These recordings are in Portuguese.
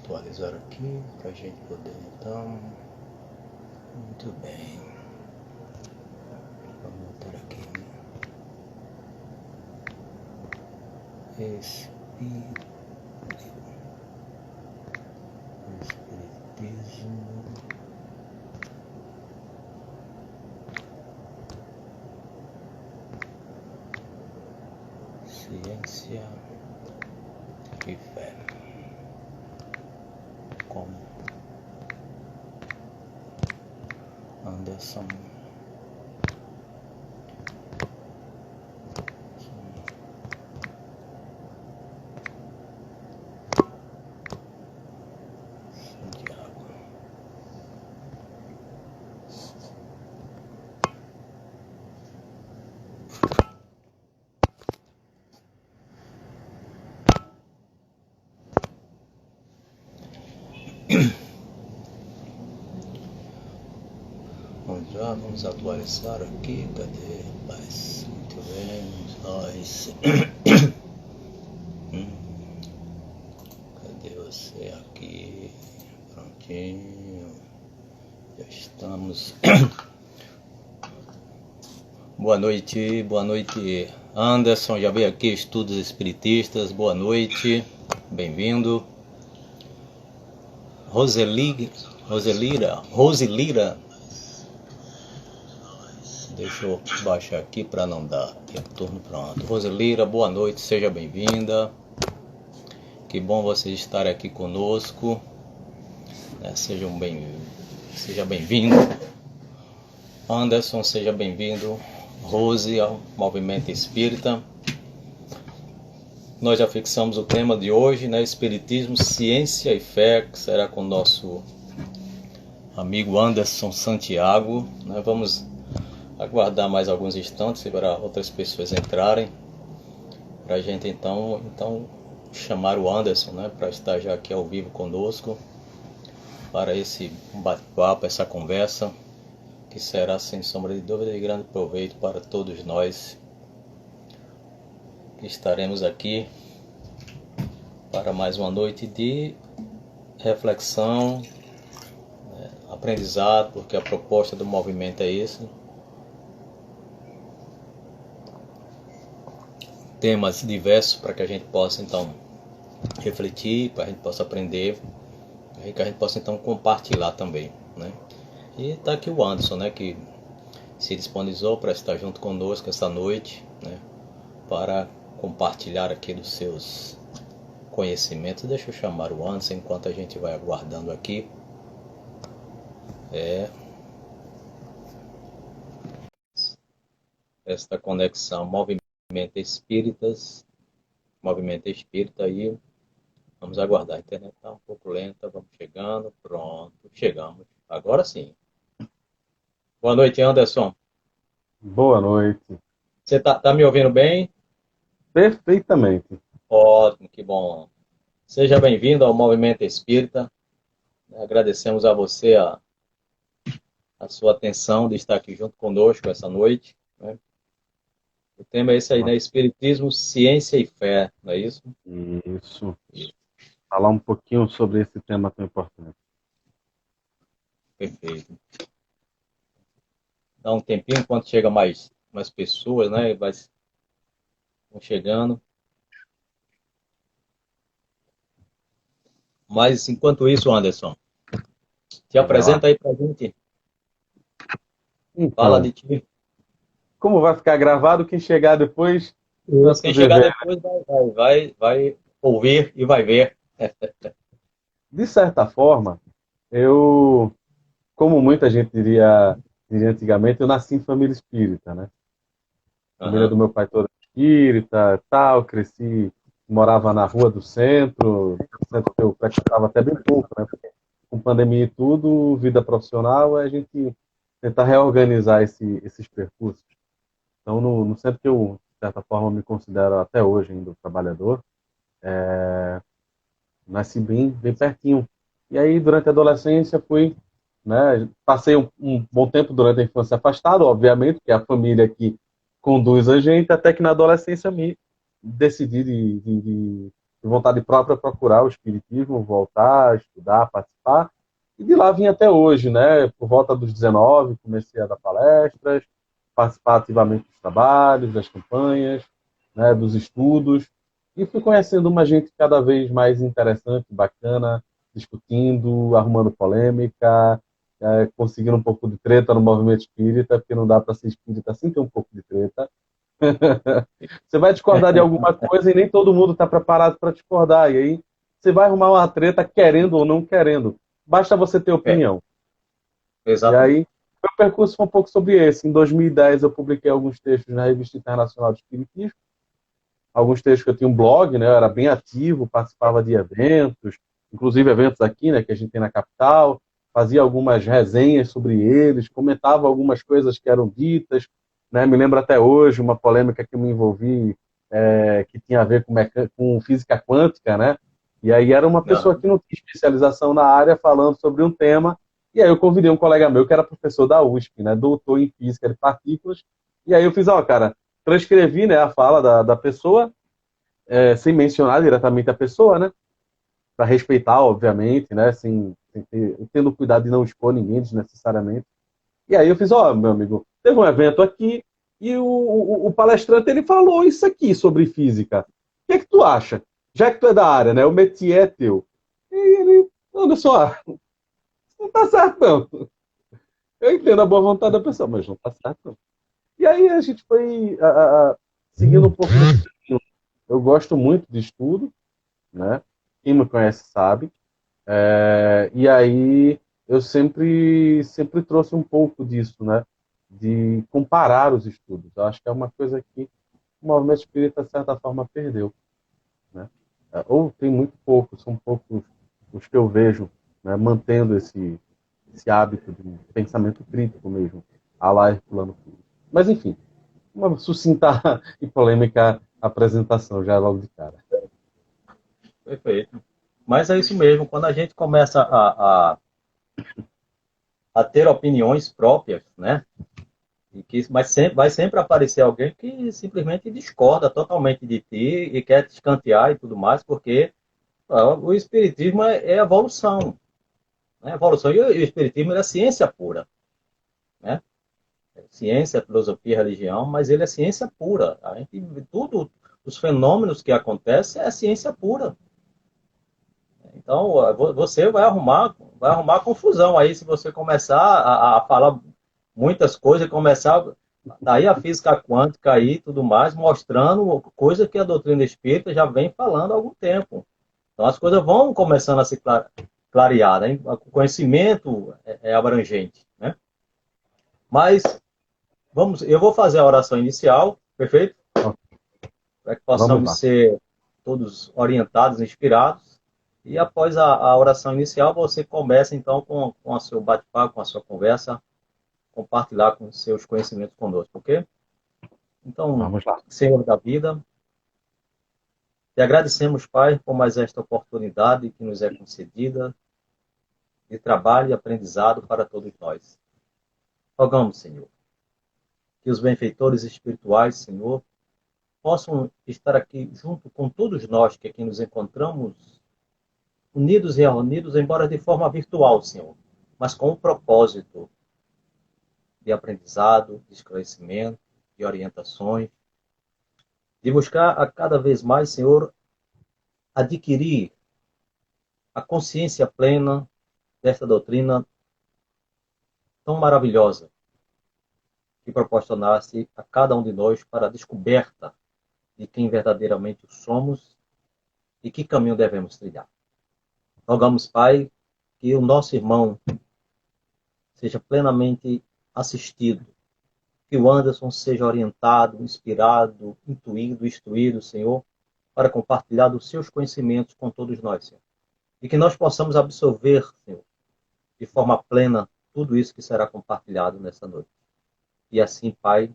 atualizar aqui para a gente poder então. Muito bem. Vamos botar aqui. Espiritismo. Ciência e fé. Com Anderson Santiago. Vamos atualizar aqui. Cadê? Rapaz? Muito bem, nós. Cadê você aqui? Prontinho. Já estamos. Boa noite, Anderson. Já veio aqui, Estudos Espiritistas. Boa noite, bem-vindo. Roselira. Deixa eu baixar aqui para não dar retorno. Pronto. Roselira, boa noite, seja bem-vinda. Que bom vocês estarem aqui conosco. Seja bem-vindo. Anderson, seja bem-vindo. Rose, ao Movimento Espírita. Nós já fixamos o tema de hoje, né? Espiritismo, Ciência e Fé, que será com o nosso amigo Anderson Santiago. Nós vamos aguardar mais alguns instantes para outras pessoas entrarem, para a gente então chamar o Anderson, né, para estar já aqui ao vivo conosco, para esse bate-papo, essa conversa, que será sem sombra de dúvida de grande proveito para todos nós que estaremos aqui para mais uma noite de reflexão, aprendizado, porque a proposta do movimento é isso. Temas diversos para que a gente possa então refletir, para a gente possa aprender, para que a gente possa então compartilhar também, né? E está aqui o Anderson, né, que se disponibilizou para estar junto conosco essa noite, né, para compartilhar aqui dos seus conhecimentos. Deixa eu chamar o Anderson enquanto a gente vai aguardando aqui. Esta conexão movimento espírita aí. Vamos aguardar. A internet está um pouco lenta. Vamos chegando. Pronto. Chegamos. Agora sim. Boa noite, Anderson. Boa noite. Você tá me ouvindo bem? Perfeitamente. Ótimo, que bom. Seja bem-vindo ao Movimento Espírita. Agradecemos a você a sua atenção de estar aqui junto conosco essa noite, né? O tema é esse aí, né? Espiritismo, Ciência e Fé, não é isso? Isso. Falar um pouquinho sobre esse tema tão importante. Perfeito. Dá um tempinho enquanto chega mais pessoas, né? Vão chegando. Mas enquanto isso, Anderson, te apresenta aí pra gente. Então, fala de ti. Como vai ficar gravado, quem chegar depois... Quem chegar depois vai ouvir e vai ver. De certa forma, eu, como muita gente diria antigamente, eu nasci em família espírita, né? A família do meu pai toda espírita, tal, cresci, morava na rua do centro que eu frequentava até bem pouco, né? Porque com pandemia e tudo, vida profissional, a gente tentar reorganizar esses percursos. Então, no centro que eu, de certa forma, me considero até hoje ainda trabalhador, nasci bem pertinho. E aí, durante a adolescência, fui, né, passei um bom tempo durante a infância afastado, obviamente, que é a família que conduz a gente, até que na adolescência me decidi de vontade própria procurar o espiritismo, voltar, estudar, participar. E de lá vim até hoje, né? Por volta dos 19, comecei a dar palestras, participar ativamente dos trabalhos, das campanhas, né? Dos estudos. E fui conhecendo uma gente cada vez mais interessante, bacana, discutindo, arrumando polêmica, conseguindo um pouco de treta no movimento espírita, porque não dá para ser espírita sem ter um pouco de treta. Você vai discordar de alguma coisa e nem todo mundo está preparado para discordar. E aí você vai arrumar uma treta querendo ou não querendo. Basta você ter É, opinião. E exatamente. aí, meu percurso foi um pouco sobre esse. Em 2010, eu publiquei alguns textos na Revista Internacional de Espiritismo. Alguns textos que eu tinha um blog, né? Eu era bem ativo, participava de eventos, inclusive eventos aqui, né? Que a gente tem na capital. Fazia algumas resenhas sobre eles, comentava algumas coisas que eram ditas, né? Me lembro até hoje uma polêmica que eu me envolvi, que tinha a ver com física quântica, né? E aí era uma pessoa Aham. que não tinha especialização na área falando sobre um tema, e aí eu convidei um colega meu que era professor da USP, né? Doutor em física de partículas, e aí eu fiz, ó, cara, transcrevi, né, a fala da pessoa, sem mencionar diretamente a pessoa, né? Para respeitar, obviamente, né? Tendo cuidado de não expor ninguém desnecessariamente. E aí eu fiz, ó, meu amigo, teve um evento aqui e o palestrante ele falou isso aqui sobre física. O que é que tu acha? Já que tu é da área, né? O métier é teu. E ele, olha só, não tá certo não. Eu entendo a boa vontade da pessoa, mas não tá certo não. E aí a gente foi seguindo um pouco nesse caminho. Eu gosto muito de estudo, né? Quem me conhece sabe. E aí eu sempre trouxe um pouco disso, né? De comparar os estudos. Eu acho que é uma coisa que o movimento espírita, de certa forma, perdeu, né? Ou tem muito poucos, são poucos os que eu vejo, né, mantendo esse hábito de um pensamento crítico mesmo, a lá Herculano Filho. Mas, enfim, uma sucinta e polêmica apresentação já logo de cara. Perfeito. Mas é isso mesmo, quando a gente começa a ter opiniões próprias, né? Mas sempre, vai sempre aparecer alguém que simplesmente discorda totalmente de ti e quer te escantear e tudo mais, porque o espiritismo é evolução, né? Evolução, e o espiritismo é ciência pura, né? Ciência, filosofia, religião, mas ele é ciência pura. A gente, tudo, os fenômenos que acontecem é ciência pura. Então, você vai arrumar confusão aí se você começar a falar muitas coisas, começar daí a física quântica aí e tudo mais, mostrando coisa que a doutrina espírita já vem falando há algum tempo. Então, as coisas vão começando a se clarear, né? O conhecimento é abrangente, né? Mas eu vou fazer a oração inicial, perfeito? Para que Vamos possamos lá. ser todos orientados, inspirados. E após a oração inicial, você começa então com o seu bate-papo, com a sua conversa, compartilhar com os seus conhecimentos conosco, ok? Então, Vamos lá. Senhor da vida, te agradecemos, Pai, por mais esta oportunidade que nos é concedida de trabalho e aprendizado para todos nós. Rogamos, Senhor, que os benfeitores espirituais, Senhor, possam estar aqui junto com todos nós que aqui nos encontramos, unidos e reunidos, embora de forma virtual, Senhor, mas com o propósito de aprendizado, de esclarecimento, de orientações, de buscar a cada vez mais, Senhor, adquirir a consciência plena desta doutrina tão maravilhosa que proporcionasse a cada um de nós para a descoberta de quem verdadeiramente somos e que caminho devemos trilhar. Rogamos, Pai, que o nosso irmão seja plenamente assistido, que o Anderson seja orientado, inspirado, intuído, instruído, Senhor, para compartilhar dos seus conhecimentos com todos nós, Senhor. E que nós possamos absorver, Senhor, de forma plena, tudo isso que será compartilhado nessa noite. E assim, Pai,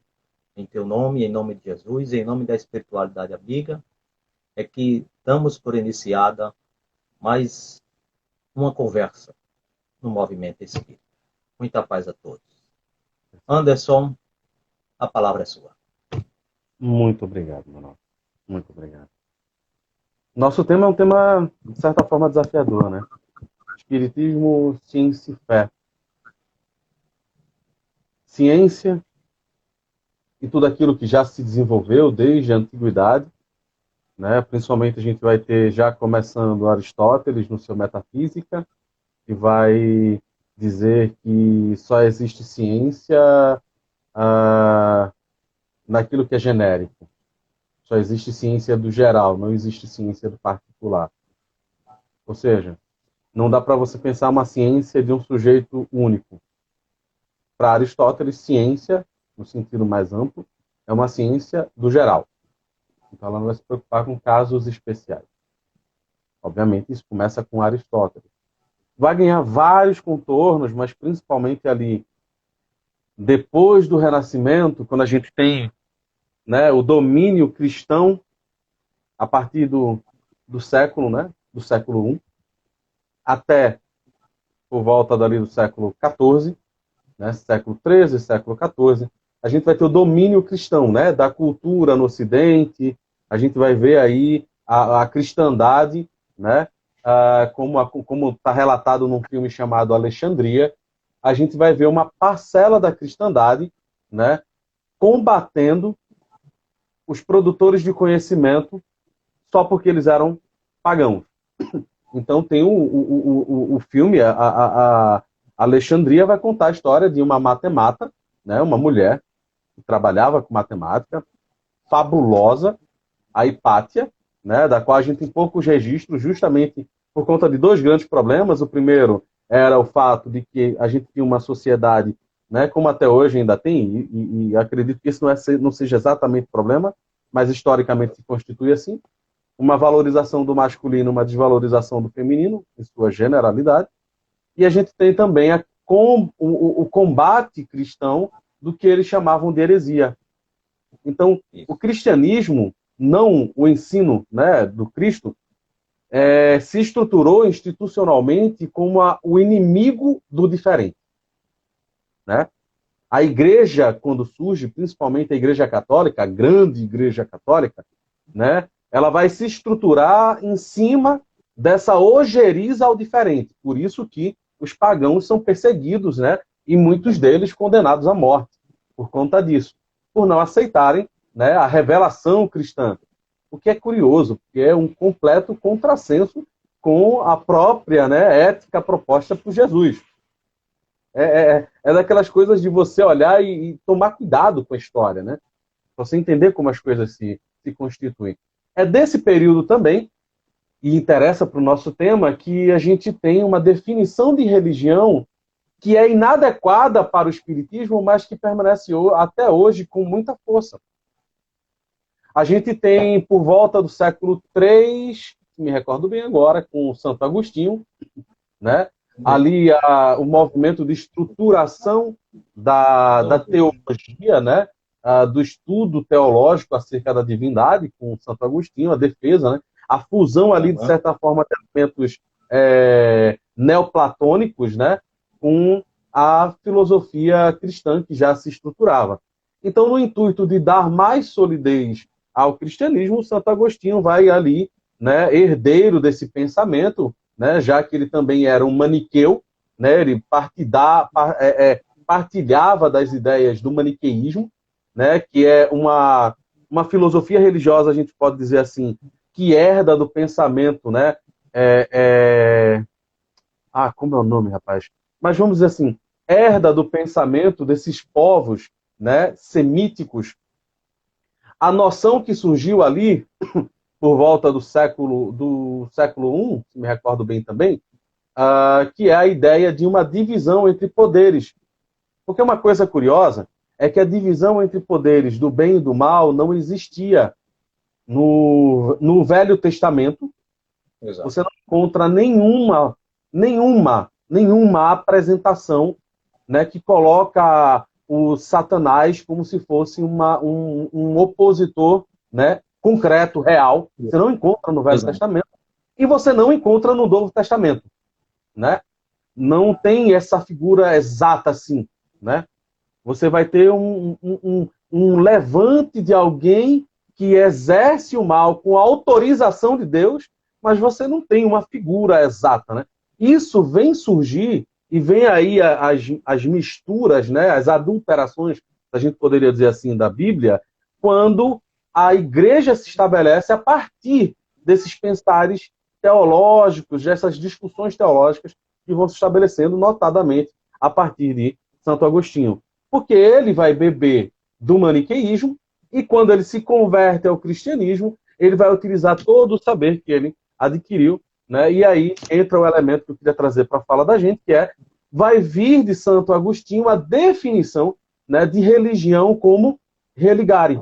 em teu nome, em nome de Jesus, em nome da espiritualidade amiga, é que damos por iniciada mais uma conversa no movimento espírita. Muita paz a todos. Anderson, a palavra é sua. Muito obrigado, Manuel. Muito obrigado. Nosso tema é um tema, de certa forma, desafiador, né? Espiritismo, ciência e fé. Ciência e tudo aquilo que já se desenvolveu desde a antiguidade, né? Principalmente a gente vai ter já começando Aristóteles no seu Metafísica, que vai dizer que só existe ciência ah, naquilo que é genérico. Só existe ciência do geral, não existe ciência do particular. Ou seja, não dá para você pensar uma ciência de um sujeito único. Para Aristóteles, ciência, no sentido mais amplo, é uma ciência do geral. Então ela não vai se preocupar com casos especiais. Obviamente, isso começa com Aristóteles. Vai ganhar vários contornos, mas principalmente ali, depois do Renascimento, quando a gente tem, né, o domínio cristão, a partir do século, né, do século I, até por volta dali do século XIV, né, século XIII, século XIV, a gente vai ter o domínio cristão, né, da cultura no Ocidente, a gente vai ver aí a cristandade, né, como está relatado num filme chamado Alexandria, a gente vai ver uma parcela da cristandade, né, combatendo os produtores de conhecimento só porque eles eram pagãos. Então tem o filme, a Alexandria vai contar a história de uma matemata, né, uma mulher que trabalhava com matemática, fabulosa, a Hipátia, né, da qual a gente tem poucos registros, justamente por conta de dois grandes problemas. O primeiro era o fato de que a gente tinha uma sociedade, né, como até hoje ainda tem, e acredito que isso não seja exatamente o problema, mas historicamente se constitui assim, uma valorização do masculino, uma desvalorização do feminino, em sua generalidade. E a gente tem também o combate cristão do que eles chamavam de heresia. Então, o cristianismo, não o ensino, né, do Cristo, se estruturou institucionalmente como o inimigo do diferente. Né? A igreja, quando surge, principalmente a igreja católica, a grande igreja católica, né, ela vai se estruturar em cima dessa ojeriza ao diferente. Por isso que os pagãos são perseguidos, né, e muitos deles condenados à morte por conta disso, por não aceitarem, né, a revelação cristã. O que é curioso, porque é um completo contrassenso com a própria, né, ética proposta por Jesus. É daquelas coisas de você olhar e tomar cuidado com a história, né? Você entender como as coisas se constituem. É desse período também, e interessa para o nosso tema, que a gente tem uma definição de religião que é inadequada para o espiritismo, mas que permanece até hoje com muita força. A gente tem, por volta do século III, me recordo bem agora, com Santo Agostinho, né? Ali o movimento de estruturação da teologia, né? Do estudo teológico acerca da divindade, com Santo Agostinho, a defesa, né? A fusão ali, de certa forma, de elementos neoplatônicos, né? Com a filosofia cristã que já se estruturava. Então, no intuito de dar mais solidez ao cristianismo, Santo Agostinho vai ali, né, herdeiro desse pensamento, né, já que ele também era um maniqueu, né, ele partilhava das ideias do maniqueísmo, né, que é uma filosofia religiosa, a gente pode dizer assim, que herda do pensamento, né, como é o nome, rapaz? Mas vamos dizer assim, herda do pensamento desses povos, né, semíticos. A noção que surgiu ali, por volta do século I, se me recordo bem também, que é a ideia de uma divisão entre poderes. Porque uma coisa curiosa é que a divisão entre poderes do bem e do mal não existia no Velho Testamento. Exato. Você não encontra nenhuma apresentação, né, que coloca o Satanás como se fosse um opositor, né, concreto, real. Você não encontra no Velho Testamento e você não encontra no Novo Testamento, né? Não tem essa figura exata assim, né? Você vai ter um levante de alguém que exerce o mal com a autorização de Deus, mas você não tem uma figura exata, né? Isso vem surgir e vem aí as misturas, né, as adulterações, a gente poderia dizer assim, da Bíblia, quando a igreja se estabelece a partir desses pensares teológicos, dessas discussões teológicas que vão se estabelecendo notadamente a partir de Santo Agostinho. Porque ele vai beber do maniqueísmo e quando ele se converte ao cristianismo, ele vai utilizar todo o saber que ele adquiriu, né? E aí entra o elemento que eu queria trazer para a fala da gente, que é, vai vir de Santo Agostinho a definição, né, de religião como religare,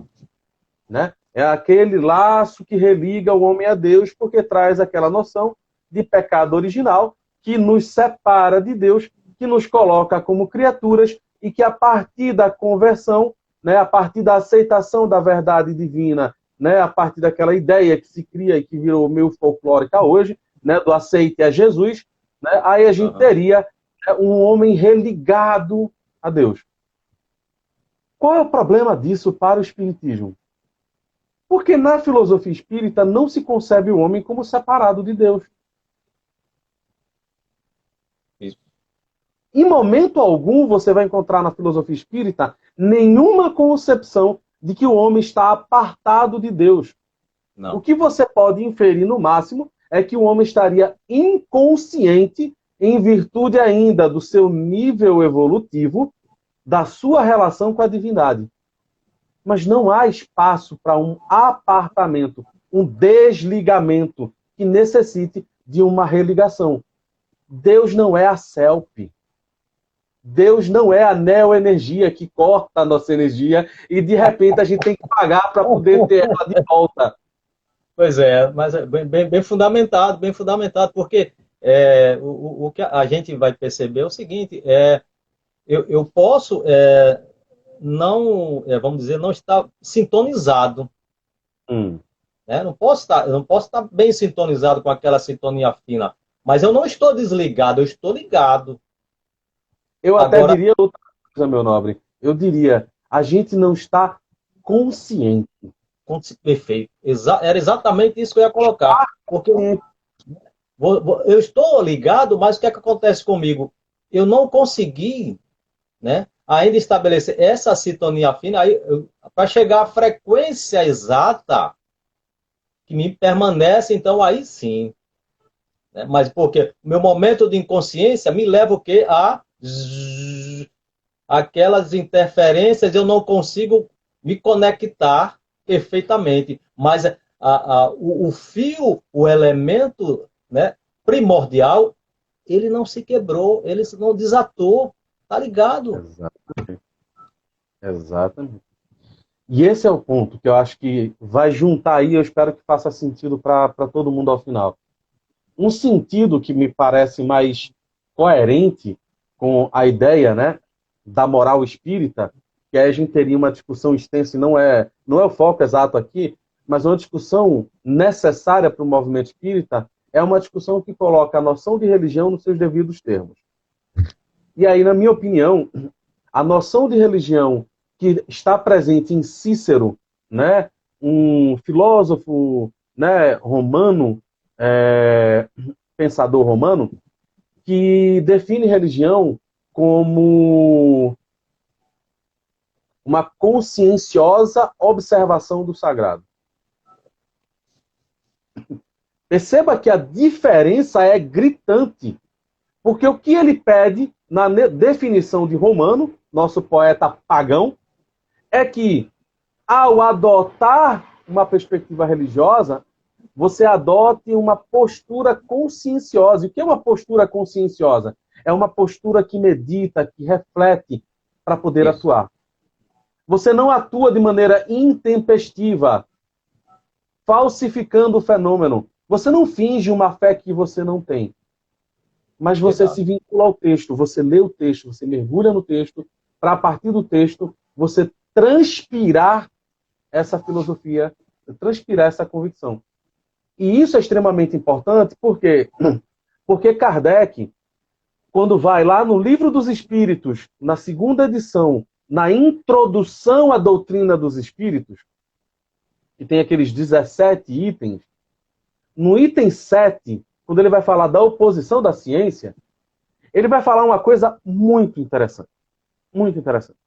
né? É aquele laço que religa o homem a Deus, porque traz aquela noção de pecado original que nos separa de Deus, que nos coloca como criaturas e que a partir da conversão, né, a partir da aceitação da verdade divina, né, a partir daquela ideia que se cria e que virou meio folclórica hoje, né, do aceite a Jesus, né, aí a gente teria um homem religado a Deus. Qual é o problema disso para o espiritismo? Porque na filosofia espírita não se concebe o homem como separado de Deus. Isso. Em momento algum você vai encontrar na filosofia espírita nenhuma concepção de que o homem está apartado de Deus. Não. O que você pode inferir no máximo é que o homem estaria inconsciente em virtude ainda do seu nível evolutivo, da sua relação com a divindade. Mas não há espaço para um apartamento, um desligamento que necessite de uma religação. Deus não é a CELP. Deus não é a neoenergia que corta a nossa energia e de repente a gente tem que pagar para poder ter ela de volta. Pois é, mas é bem fundamentado, porque o que a gente vai perceber é o seguinte, eu posso não, vamos dizer, não estar sintonizado. Né? Eu não posso estar bem sintonizado com aquela sintonia fina, mas eu não estou desligado, eu estou ligado. Eu até diria outra coisa, meu nobre. Eu diria, a gente não está consciente. Perfeito. Era exatamente isso que eu ia colocar. Porque eu estou ligado, mas o que é que acontece comigo? Eu não consegui, né, ainda estabelecer essa sintonia fina para chegar à frequência exata que me permanece, então aí sim. Né? Mas porque o meu momento de inconsciência me leva o quê? Aquelas interferências, eu não consigo me conectar perfeitamente, mas o fio, o elemento, né, primordial, ele não se quebrou, ele não desatou, tá ligado? Exatamente. E esse é o ponto que eu acho que vai juntar aí, eu espero que faça sentido para todo mundo ao final. Um sentido que me parece mais coerente com a ideia, né, da moral espírita, que aí a gente teria uma discussão extensa, e não é o foco exato aqui, mas uma discussão necessária para o movimento espírita, é uma discussão que coloca a noção de religião nos seus devidos termos. E aí, na minha opinião, a noção de religião que está presente em Cícero, né, um filósofo, né, romano, pensador romano, que define religião como uma conscienciosa observação do sagrado. Perceba que a diferença é gritante, porque o que ele pede na definição de Romano, nosso poeta pagão, é que ao adotar uma perspectiva religiosa, você adote uma postura conscienciosa. E o que é uma postura conscienciosa? É uma postura que medita, que reflete para poder atuar. Você não atua de maneira intempestiva, falsificando o fenômeno. Você não finge uma fé que você não tem. Mas você se vincula ao texto, você lê o texto, você mergulha no texto, para a partir do texto, você transpirar essa filosofia, transpirar essa convicção. E isso é extremamente importante, porque Kardec, quando vai lá no Livro dos Espíritos, na segunda edição, na introdução à doutrina dos espíritos, que tem aqueles 17 itens, no item 7, quando ele vai falar da oposição da ciência, ele vai falar uma coisa muito interessante. Muito interessante.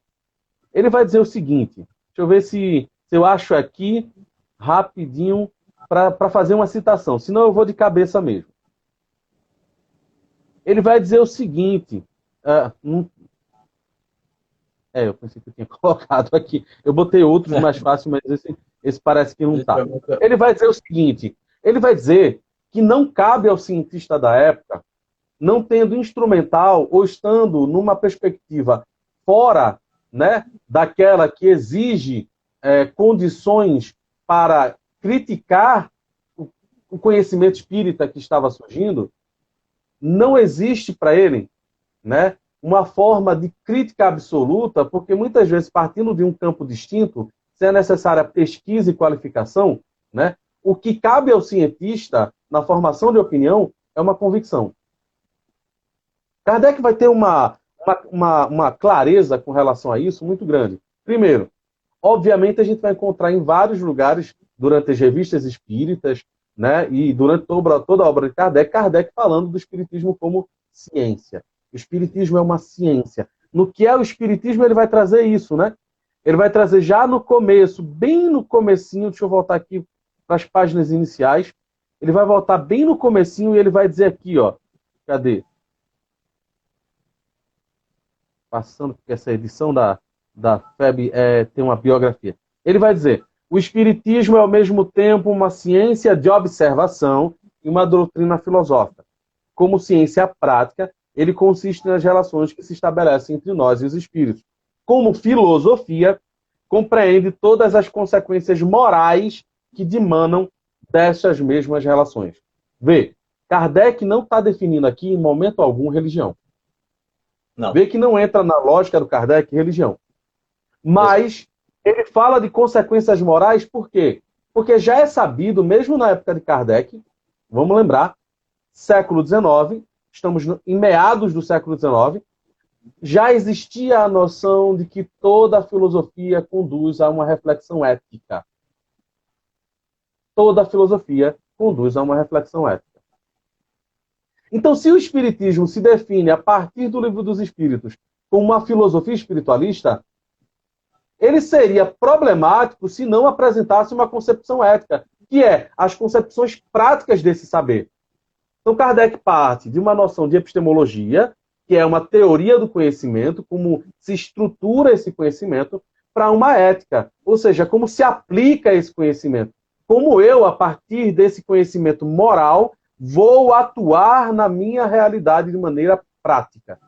Ele vai dizer o seguinte, deixa eu ver se eu acho aqui rapidinho para fazer uma citação, senão eu vou de cabeça mesmo. Ele vai dizer o seguinte, eu pensei que eu tinha colocado aqui, eu botei outros mais fáceis, mas esse parece que não está. Ele vai dizer o seguinte, ele vai dizer que não cabe ao cientista da época, não tendo instrumental ou estando numa perspectiva fora, né, daquela que exige condições para criticar o conhecimento espírita que estava surgindo, não existe para ele, né, uma forma de crítica absoluta, porque muitas vezes, partindo de um campo distinto, se é necessária pesquisa e qualificação, né, o que cabe ao cientista, na formação de opinião, é uma convicção. Kardec vai ter uma clareza com relação a isso muito grande. Primeiro, obviamente a gente vai encontrar em vários lugares, durante as revistas espíritas, né, e durante toda a obra de Kardec falando do espiritismo como ciência. O espiritismo é uma ciência. No que é o espiritismo, ele vai trazer isso, né? Ele vai trazer já no começo, bem no comecinho, deixa eu voltar aqui para as páginas iniciais, ele vai voltar bem no comecinho e ele vai dizer aqui, ó, cadê? Passando, porque essa edição da FEB tem uma biografia. Ele vai dizer, o espiritismo é ao mesmo tempo uma ciência de observação e uma doutrina filosófica. Como ciência prática, ele consiste nas relações que se estabelecem entre nós e os espíritos. Como filosofia, compreende todas as consequências morais que dimanam dessas mesmas relações. Vê, Kardec não está definindo aqui, em momento algum, religião. Não. Vê que não entra na lógica do Kardec religião. Mas ele fala de consequências morais por quê? Porque já é sabido, mesmo na época de Kardec, vamos lembrar, século XIX, estamos em meados do século XIX, já existia a noção de que toda a filosofia conduz a uma reflexão ética. Toda a filosofia conduz a uma reflexão ética. Então, se o Espiritismo se define a partir do Livro dos Espíritos como uma filosofia espiritualista, ele seria problemático se não apresentasse uma concepção ética, que é as concepções práticas desse saber. Então, Kardec parte de uma noção de epistemologia, que é uma teoria do conhecimento, como se estrutura esse conhecimento, para uma ética, ou seja, como se aplica esse conhecimento. Como eu, a partir desse conhecimento moral, vou atuar na minha realidade de maneira prática.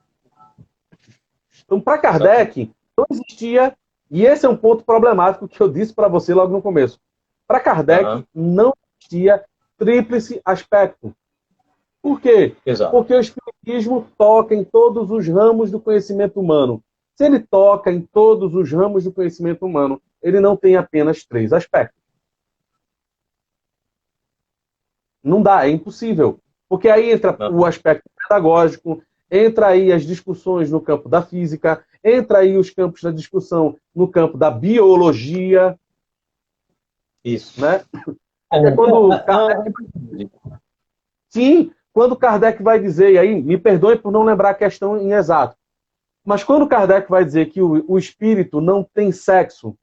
Então, para Kardec, não existia, e esse é um ponto problemático que eu disse para você logo no começo. Para Kardec, não existia tríplice aspecto. Por quê? Exato. Porque o Espiritismo toca em todos os ramos do conhecimento humano. Se ele toca em todos os ramos do conhecimento humano, ele não tem apenas 3 aspectos. Não dá, é impossível. Porque aí entra o aspecto pedagógico, entra aí as discussões no campo da física, entra aí os campos da discussão no campo da biologia. Isso. Né? Quando Kardec vai dizer, e aí me perdoe por não lembrar a questão em exato, mas quando Kardec vai dizer que o espírito não tem sexo,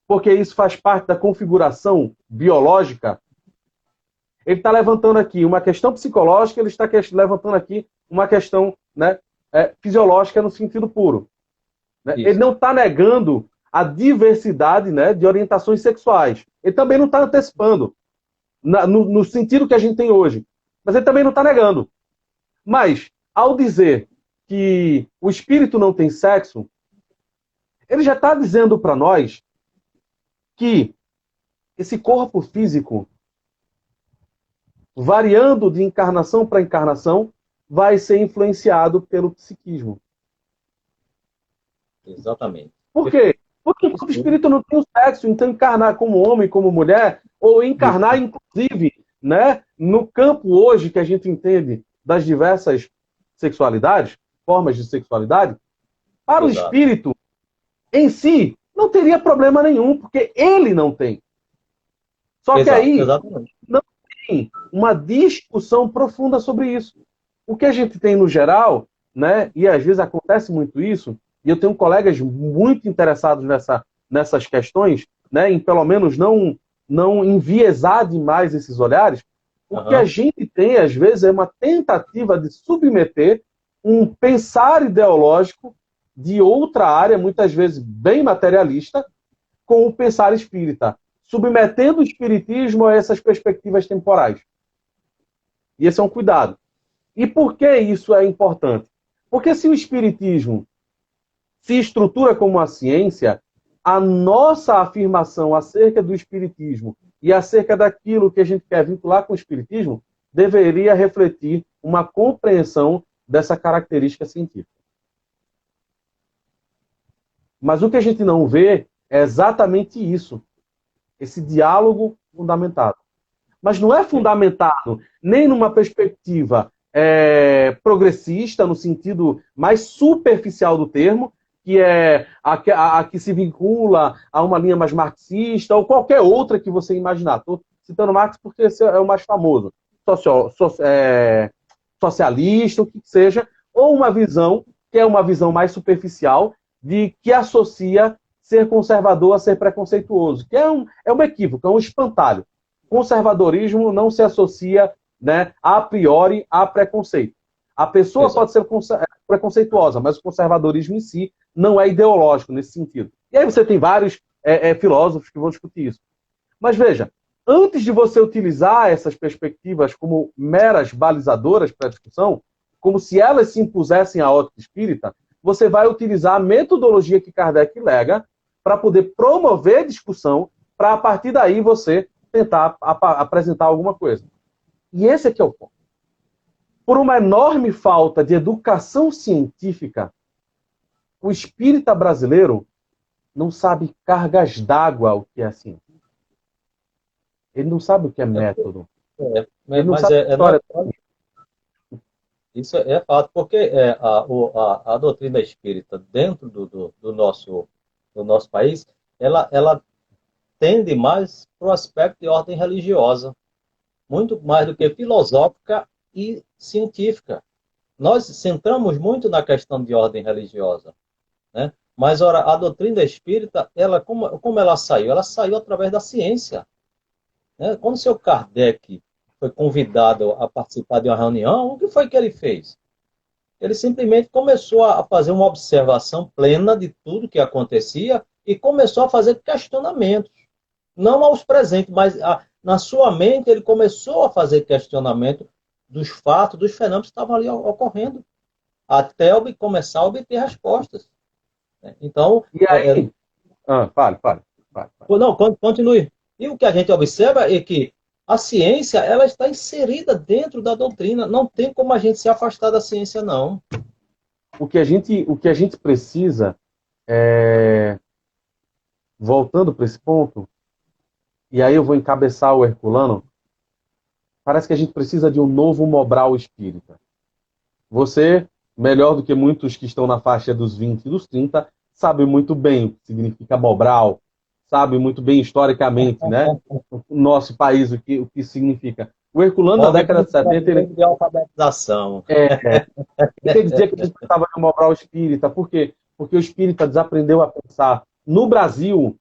porque isso faz parte da configuração biológica, ele está levantando aqui uma questão psicológica, ele está levantando aqui uma questão, né, fisiológica no sentido puro. Né? Ele não está negando a diversidade, né, de orientações sexuais. Ele também não está antecipando, no sentido que a gente tem hoje. Mas ele também não está negando. Mas, ao dizer que o espírito não tem sexo, ele já está dizendo para nós que esse corpo físico, variando de encarnação para encarnação, vai ser influenciado pelo psiquismo. Exatamente. Por quê? Porque o espírito não tem o sexo, então encarnar como homem, como mulher, ou encarnar, inclusive, né, no campo hoje que a gente entende das diversas sexualidades, formas de sexualidade, para o espírito em si, não teria problema nenhum, porque ele não tem. Só que aí Exatamente. não tem uma discussão profunda sobre isso. O que a gente tem no geral, né, e às vezes acontece muito isso, e eu tenho colegas muito interessados nessas questões, né, em pelo menos não enviesar demais esses olhares, o que a gente tem, às vezes, é uma tentativa de submeter um pensar ideológico de outra área, muitas vezes bem materialista, com o pensar espírita, submetendo o espiritismo a essas perspectivas temporais. E esse é um cuidado. E por que isso é importante? Porque se o espiritismo se estrutura como uma ciência, a nossa afirmação acerca do espiritismo e acerca daquilo que a gente quer vincular com o espiritismo deveria refletir uma compreensão dessa característica científica. Mas o que a gente não vê é exatamente isso, esse diálogo fundamentado. Mas não é fundamentado nem numa perspectiva progressista, no sentido mais superficial do termo, que é a que se vincula a uma linha mais marxista, ou qualquer outra que você imaginar. Estou citando Marx porque esse é o mais famoso. Socialista, o que seja, ou uma visão que é uma visão mais superficial, de que associa ser conservador a ser preconceituoso, que é um equívoco, é um espantalho. Conservadorismo não se associa, né, a priori a preconceito. A pessoa pode ser preconceituosa, mas o conservadorismo em si não é ideológico nesse sentido. E aí você tem vários filósofos que vão discutir isso. Mas veja, antes de você utilizar essas perspectivas como meras balizadoras para a discussão, como se elas se impusessem à ótica espírita, você vai utilizar a metodologia que Kardec lega para poder promover discussão, para a partir daí você tentar apresentar alguma coisa. E esse aqui é o ponto. Por uma enorme falta de educação científica, o espírita brasileiro não sabe cargas d'água o que é ciência. Ele não sabe o que é método. Ele não sabe a história. Isso é fato, porque a doutrina espírita dentro do nosso país, ela tende mais para o aspecto de ordem religiosa, muito mais do que filosófica e científica. Nós centramos muito na questão de ordem religiosa, né? Mas ora, a doutrina espírita, como ela saiu? Ela saiu através da ciência, né? Quando o seu Kardec foi convidado a participar de uma reunião, o que foi que ele fez? Ele simplesmente começou a fazer uma observação plena de tudo que acontecia e começou a fazer questionamentos. Não aos presentes, mas na sua mente ele começou a fazer questionamento dos fatos, dos fenômenos que estavam ali ocorrendo, até começar a obter respostas. Então... E aí... Fale. Não, continue. E o que a gente observa é que a ciência, ela está inserida dentro da doutrina. Não tem como a gente se afastar da ciência, não. O que a gente precisa, voltando para esse ponto, e aí eu vou encabeçar o Herculano, parece que a gente precisa de um novo Mobral espírita. Você, melhor do que muitos que estão na faixa dos 20 e dos 30, sabe muito bem o que significa Mobral, sabe muito bem historicamente, né? O nosso país, o que significa. O Herculano, na década de 70, ele... de alfabetização. Ele dizia que a gente precisava de um Mobral espírita. Por quê? Porque o espírita desaprendeu a pensar. No Brasil,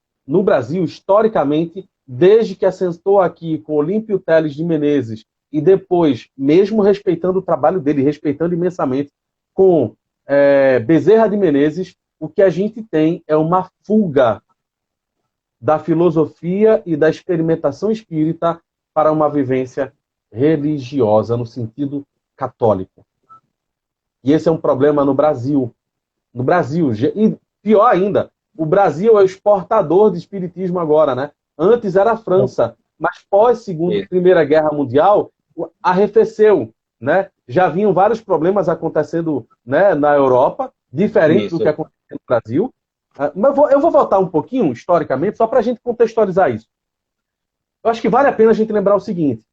historicamente, desde que assentou aqui com Olímpio Teles de Menezes, e depois, mesmo respeitando o trabalho dele, respeitando imensamente, com Bezerra de Menezes, o que a gente tem é uma fuga da filosofia e da experimentação espírita para uma vivência religiosa, no sentido católico. E esse é um problema no Brasil. No Brasil. E pior ainda, o Brasil é o exportador de espiritismo agora, né? Antes era a França, mas Primeira Guerra Mundial, arrefeceu, né? Já vinham vários problemas acontecendo, né, na Europa, diferente do que aconteceu no Brasil. Mas eu vou voltar um pouquinho, historicamente, só para a gente contextualizar isso. Eu acho que vale a pena a gente lembrar o seguinte.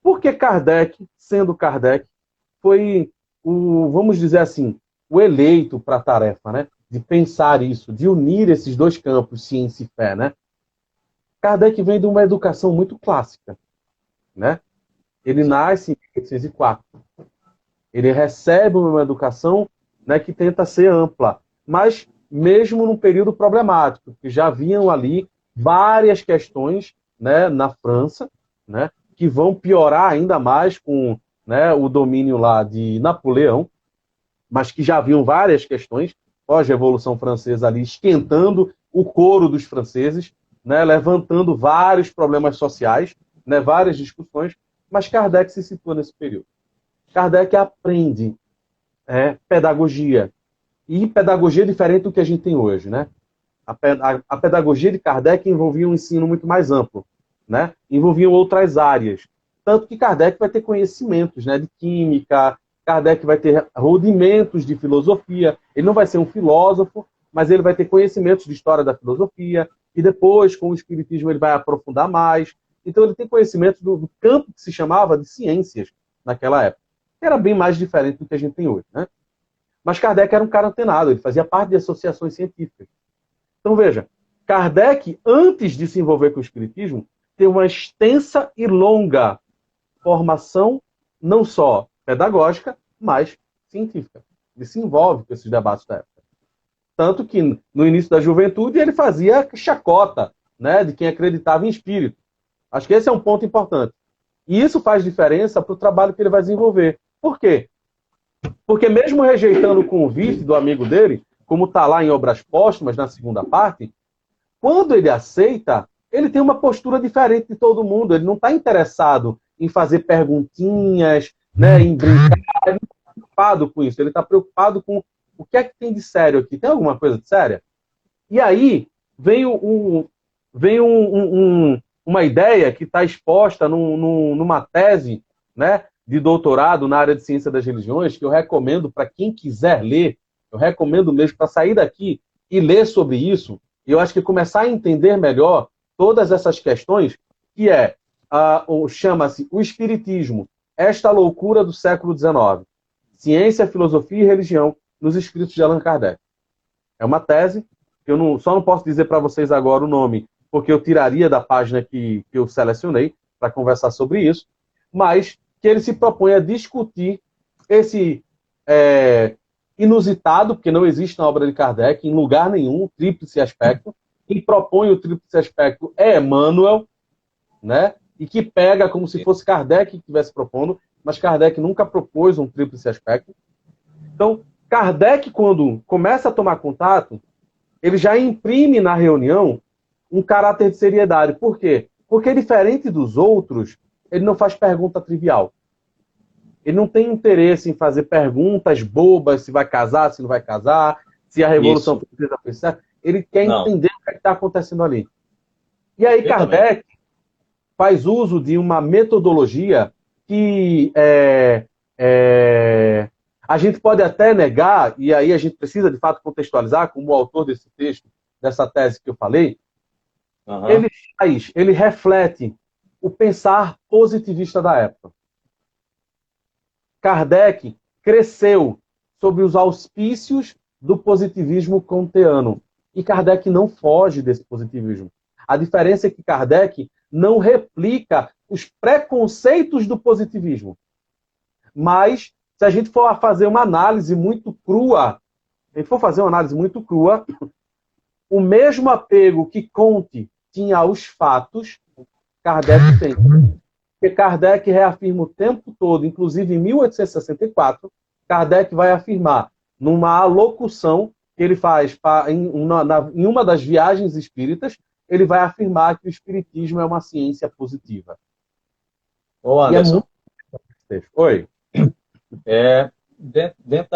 Por que Kardec, sendo Kardec, foi vamos dizer assim, o eleito para a tarefa, né? de pensar isso, de unir esses dois campos, ciência e fé, né? Kardec vem de uma educação muito clássica, né? Ele nasce em 1804. Ele recebe uma educação, né, que tenta ser ampla, mas mesmo num período problemático, que já haviam ali várias questões, né, na França, né, que vão piorar ainda mais com, né, o domínio lá de Napoleão, mas que já haviam várias questões pós-Revolução Francesa ali esquentando o couro dos franceses, né, levantando vários problemas sociais, né, várias discussões, mas Kardec se situa nesse período. Kardec aprende pedagogia. E pedagogia é diferente do que a gente tem hoje, né? A pedagogia de Kardec envolvia um ensino muito mais amplo, né? Envolvia outras áreas. Tanto que Kardec vai ter conhecimentos, né, de química, Kardec vai ter rudimentos de filosofia. Ele não vai ser um filósofo, mas ele vai ter conhecimentos de história da filosofia, e depois, com o Espiritismo, ele vai aprofundar mais. Então, ele tem conhecimentos do campo que se chamava de ciências naquela época, que era bem mais diferente do que a gente tem hoje, né? Mas Kardec era um cara antenado, ele fazia parte de associações científicas. Então, veja, Kardec, antes de se envolver com o Espiritismo, tem uma extensa e longa formação, não só pedagógica, mas científica. Ele se envolve com esses debates da época. Tanto que, no início da juventude, ele fazia chacota, né, de quem acreditava em espírito. Acho que esse é um ponto importante. E isso faz diferença para o trabalho que ele vai desenvolver. Por quê? Porque mesmo rejeitando o convite do amigo dele, como está lá em Obras Póstumas, na segunda parte, quando ele aceita, ele tem uma postura diferente de todo mundo. Ele não está interessado em fazer perguntinhas, né, em brincar. Ele não está preocupado com isso. Ele está preocupado com o que é que tem de sério aqui. Tem alguma coisa de séria? E aí vem uma ideia que está exposta numa tese, né, de doutorado na área de ciência das religiões, que eu recomendo para quem quiser ler, eu recomendo mesmo para sair daqui e ler sobre isso, e eu acho que começar a entender melhor todas essas questões, que chama-se O Espiritismo, esta loucura do século XIX, ciência, filosofia e religião, nos escritos de Allan Kardec. É uma tese, que eu só não posso dizer para vocês agora o nome, porque eu tiraria da página que eu selecionei para conversar sobre isso, mas que ele se propõe a discutir esse inusitado, porque não existe na obra de Kardec, em lugar nenhum, tríplice aspecto. Quem propõe o tríplice aspecto é Emmanuel, né? E que pega como se fosse Kardec que estivesse propondo, mas Kardec nunca propôs um tríplice aspecto. Então, Kardec, quando começa a tomar contato, ele já imprime na reunião um caráter de seriedade. Por quê? Porque, diferente dos outros, ele não faz pergunta trivial. Ele não tem interesse em fazer perguntas bobas, se vai casar, se não vai casar, se a Revolução Francesa foi certa. Ele quer entender o que está acontecendo ali. E aí Kardec faz uso de uma metodologia que a gente pode até negar, e aí a gente precisa, de fato, contextualizar, como o autor desse texto, dessa tese que eu falei, ele reflete o pensar positivista da época. Kardec cresceu sob os auspícios do positivismo kantiano. E Kardec não foge desse positivismo. A diferença é que Kardec não replica os preconceitos do positivismo. Mas, se a gente for fazer uma análise muito crua, o mesmo apego que Comte tinha aos fatos, Kardec tem. Porque Kardec reafirma o tempo todo, inclusive em 1864, Kardec vai afirmar, numa alocução que ele faz em uma das viagens espíritas, ele vai afirmar que o espiritismo é uma ciência positiva. Ô, Anderson. Oi. Dentro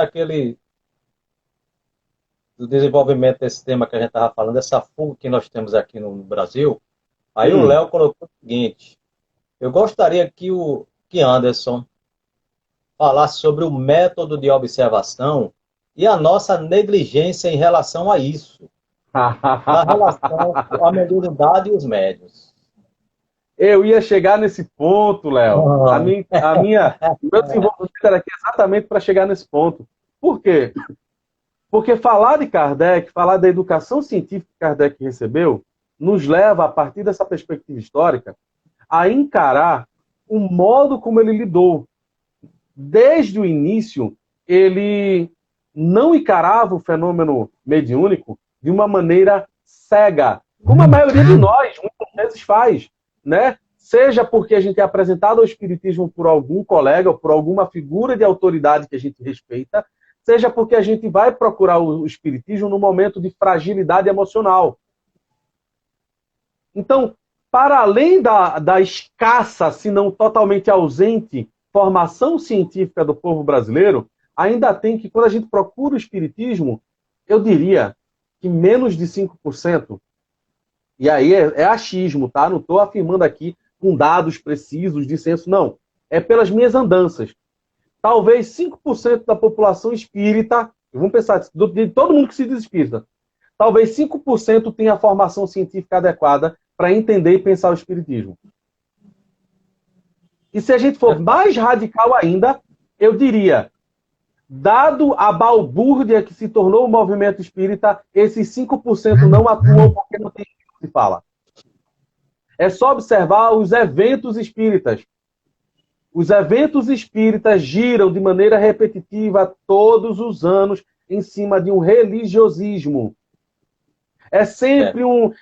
do desenvolvimento desse tema que a gente estava falando, essa fuga que nós temos aqui no Brasil, aí o Léo colocou o seguinte: eu gostaria que Anderson falasse sobre o método de observação e a nossa negligência em relação a isso. Na relação à mediunidade e os médios. Eu ia chegar nesse ponto, Léo. O meu desenvolvimento era aqui exatamente para chegar nesse ponto. Por quê? Porque falar de Kardec, falar da educação científica que Kardec recebeu, nos leva, a partir dessa perspectiva histórica, a encarar o modo como ele lidou. Desde o início, ele não encarava o fenômeno mediúnico de uma maneira cega, como a maioria de nós muitas vezes faz, né? Seja porque a gente é apresentado ao espiritismo por algum colega ou por alguma figura de autoridade que a gente respeita, seja porque a gente vai procurar o espiritismo num momento de fragilidade emocional. Então, para além da escassa, se não totalmente ausente, formação científica do povo brasileiro, ainda tem que, quando a gente procura o espiritismo, eu diria que menos de 5%, e aí é achismo, tá? Não estou afirmando aqui com dados precisos de censo, não. É pelas minhas andanças. Talvez 5% da população espírita, vamos pensar, de todo mundo que se diz espírita, talvez 5% tenha a formação científica adequada para entender e pensar o espiritismo. E se a gente for mais radical ainda, eu diria, dado a balbúrdia que se tornou o movimento espírita, esses 5% não atuam porque não tem o que se fala. É só observar os eventos espíritas. Os eventos espíritas giram de maneira repetitiva todos os anos em cima de um religiosismo. É sempre um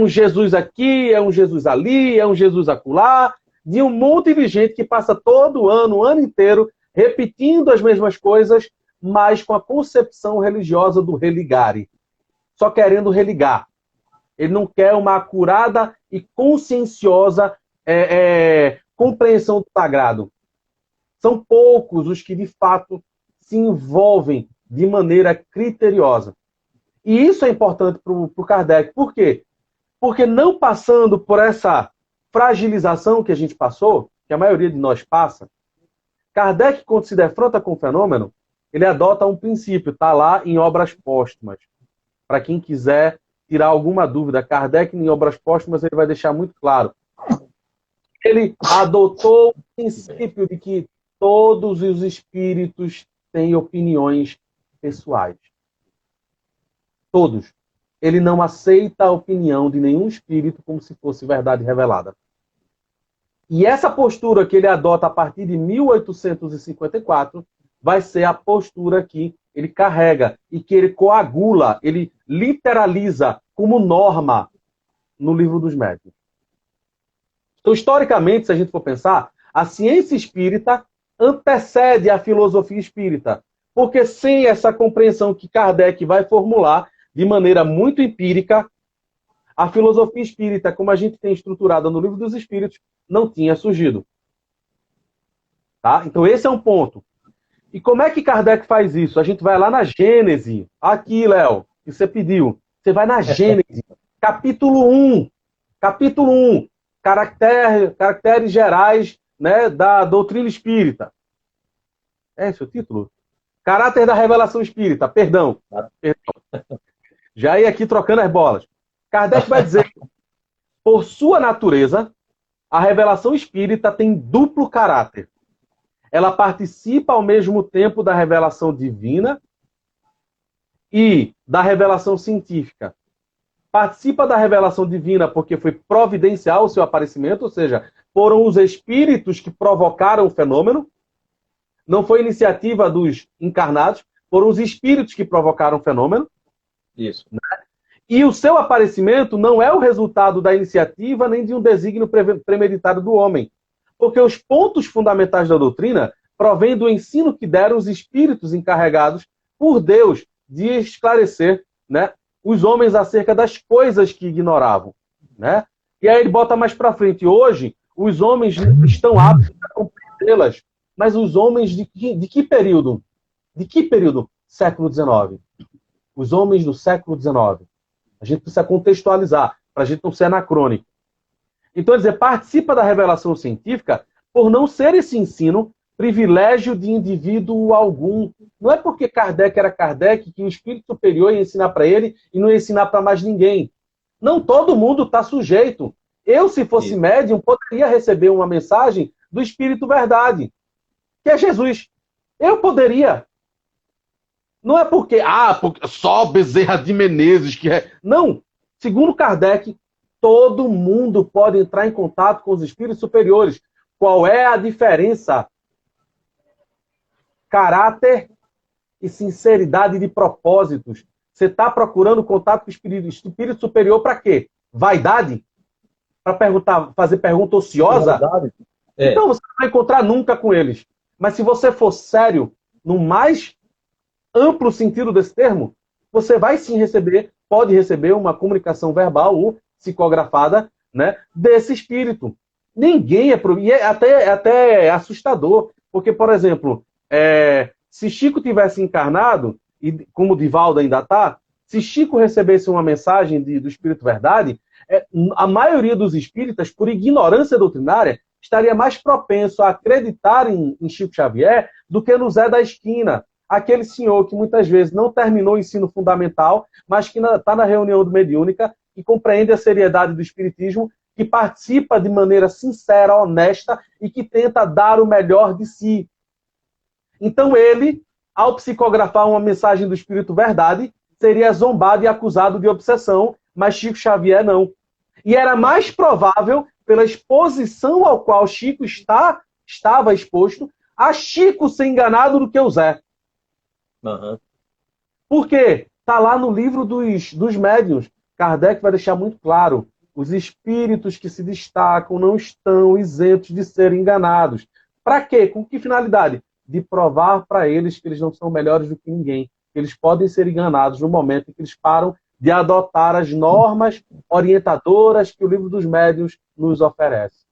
Jesus aqui, é um Jesus ali, é um Jesus acolá, de um monte de gente que passa todo ano, o ano inteiro, repetindo as mesmas coisas, mas com a concepção religiosa do religare. Só querendo religar. Ele não quer uma acurada e conscienciosa compreensão do sagrado. São poucos os que, de fato, se envolvem de maneira criteriosa. E isso é importante para o Kardec. Por quê? Porque não passando por essa fragilização que a gente passou, que a maioria de nós passa, Kardec, quando se defronta com o fenômeno, ele adota um princípio, está lá em Obras Póstumas. Para quem quiser tirar alguma dúvida, Kardec, em Obras Póstumas, ele vai deixar muito claro. Ele adotou o princípio de que todos os espíritos têm opiniões pessoais. Todos. Ele não aceita a opinião de nenhum espírito como se fosse verdade revelada. E essa postura que ele adota a partir de 1854 vai ser a postura que ele carrega e que ele coagula, ele literaliza como norma no Livro dos Médiuns. Então, historicamente, se a gente for pensar, a ciência espírita antecede a filosofia espírita. Porque sem essa compreensão que Kardec vai formular de maneira muito empírica, a filosofia espírita, como a gente tem estruturada no Livro dos Espíritos, não tinha surgido. Tá? Então, esse é um ponto. E como é que Kardec faz isso? A gente vai lá na Gênese. Aqui, Léo, que você pediu. Você vai na Gênese, capítulo 1. Capítulo 1. Caracteres gerais, né, da doutrina espírita. É esse o título? Caráter da revelação espírita. Perdão. Já ia aqui trocando as bolas. Kardec vai dizer que, por sua natureza, a revelação espírita tem duplo caráter. Ela participa ao mesmo tempo da revelação divina e da revelação científica. Participa da revelação divina porque foi providencial o seu aparecimento, ou seja, foram os espíritos que provocaram o fenômeno. Não foi iniciativa dos encarnados, foram os espíritos que provocaram o fenômeno. Isso. Né? E o seu aparecimento não é o resultado da iniciativa nem de um desígnio premeditado do homem. Porque os pontos fundamentais da doutrina provêm do ensino que deram os espíritos encarregados por Deus de esclarecer, né, os homens acerca das coisas que ignoravam. Né? E aí ele bota mais para frente. Hoje, os homens estão aptos a compreendê-las. Mas os homens de que período? De que período? Século XIX. Os homens do século XIX. A gente precisa contextualizar, para a gente não ser anacrônico. Então, quer dizer, participa da revelação científica por não ser esse ensino privilégio de indivíduo algum. Não é porque Kardec era Kardec que o espírito superior ia ensinar para ele e não ia ensinar para mais ninguém. Não todo mundo está sujeito. Eu, se fosse médium, poderia receber uma mensagem do Espírito Verdade, que é Jesus. Eu poderia. Não é porque só Bezerra de Menezes que é. Não. Segundo Kardec, todo mundo pode entrar em contato com os espíritos superiores. Qual é a diferença? Caráter e sinceridade de propósitos. Você está procurando contato com o espírito superior para quê? Vaidade? Para fazer pergunta ociosa? Então você não vai encontrar nunca com eles. Mas se você for sério, no mais amplo sentido desse termo, você vai sim pode receber uma comunicação verbal ou psicografada, né, desse espírito. Ninguém e é até assustador, porque, por exemplo, se Chico tivesse encarnado, e como o Divaldo ainda está, se Chico recebesse uma mensagem do Espírito Verdade, a maioria dos espíritas, por ignorância doutrinária, estaria mais propenso a acreditar em Chico Xavier do que no Zé da Esquina, aquele senhor que muitas vezes não terminou o ensino fundamental, mas que está na reunião do mediúnica e compreende a seriedade do espiritismo, que participa de maneira sincera, honesta e que tenta dar o melhor de si. Então ele, ao psicografar uma mensagem do Espírito Verdade, seria zombado e acusado de obsessão, mas Chico Xavier não. E era mais provável, pela exposição ao qual Chico estava exposto, a Chico ser enganado do que o Zé. Uhum. Por quê? Está lá no livro dos médiuns. Kardec vai deixar muito claro. Os espíritos que se destacam não estão isentos de serem enganados. Para quê? Com que finalidade? De provar para eles que eles não são melhores do que ninguém. Que eles podem ser enganados no momento em que eles param de adotar as normas orientadoras que o livro dos médiuns nos oferece.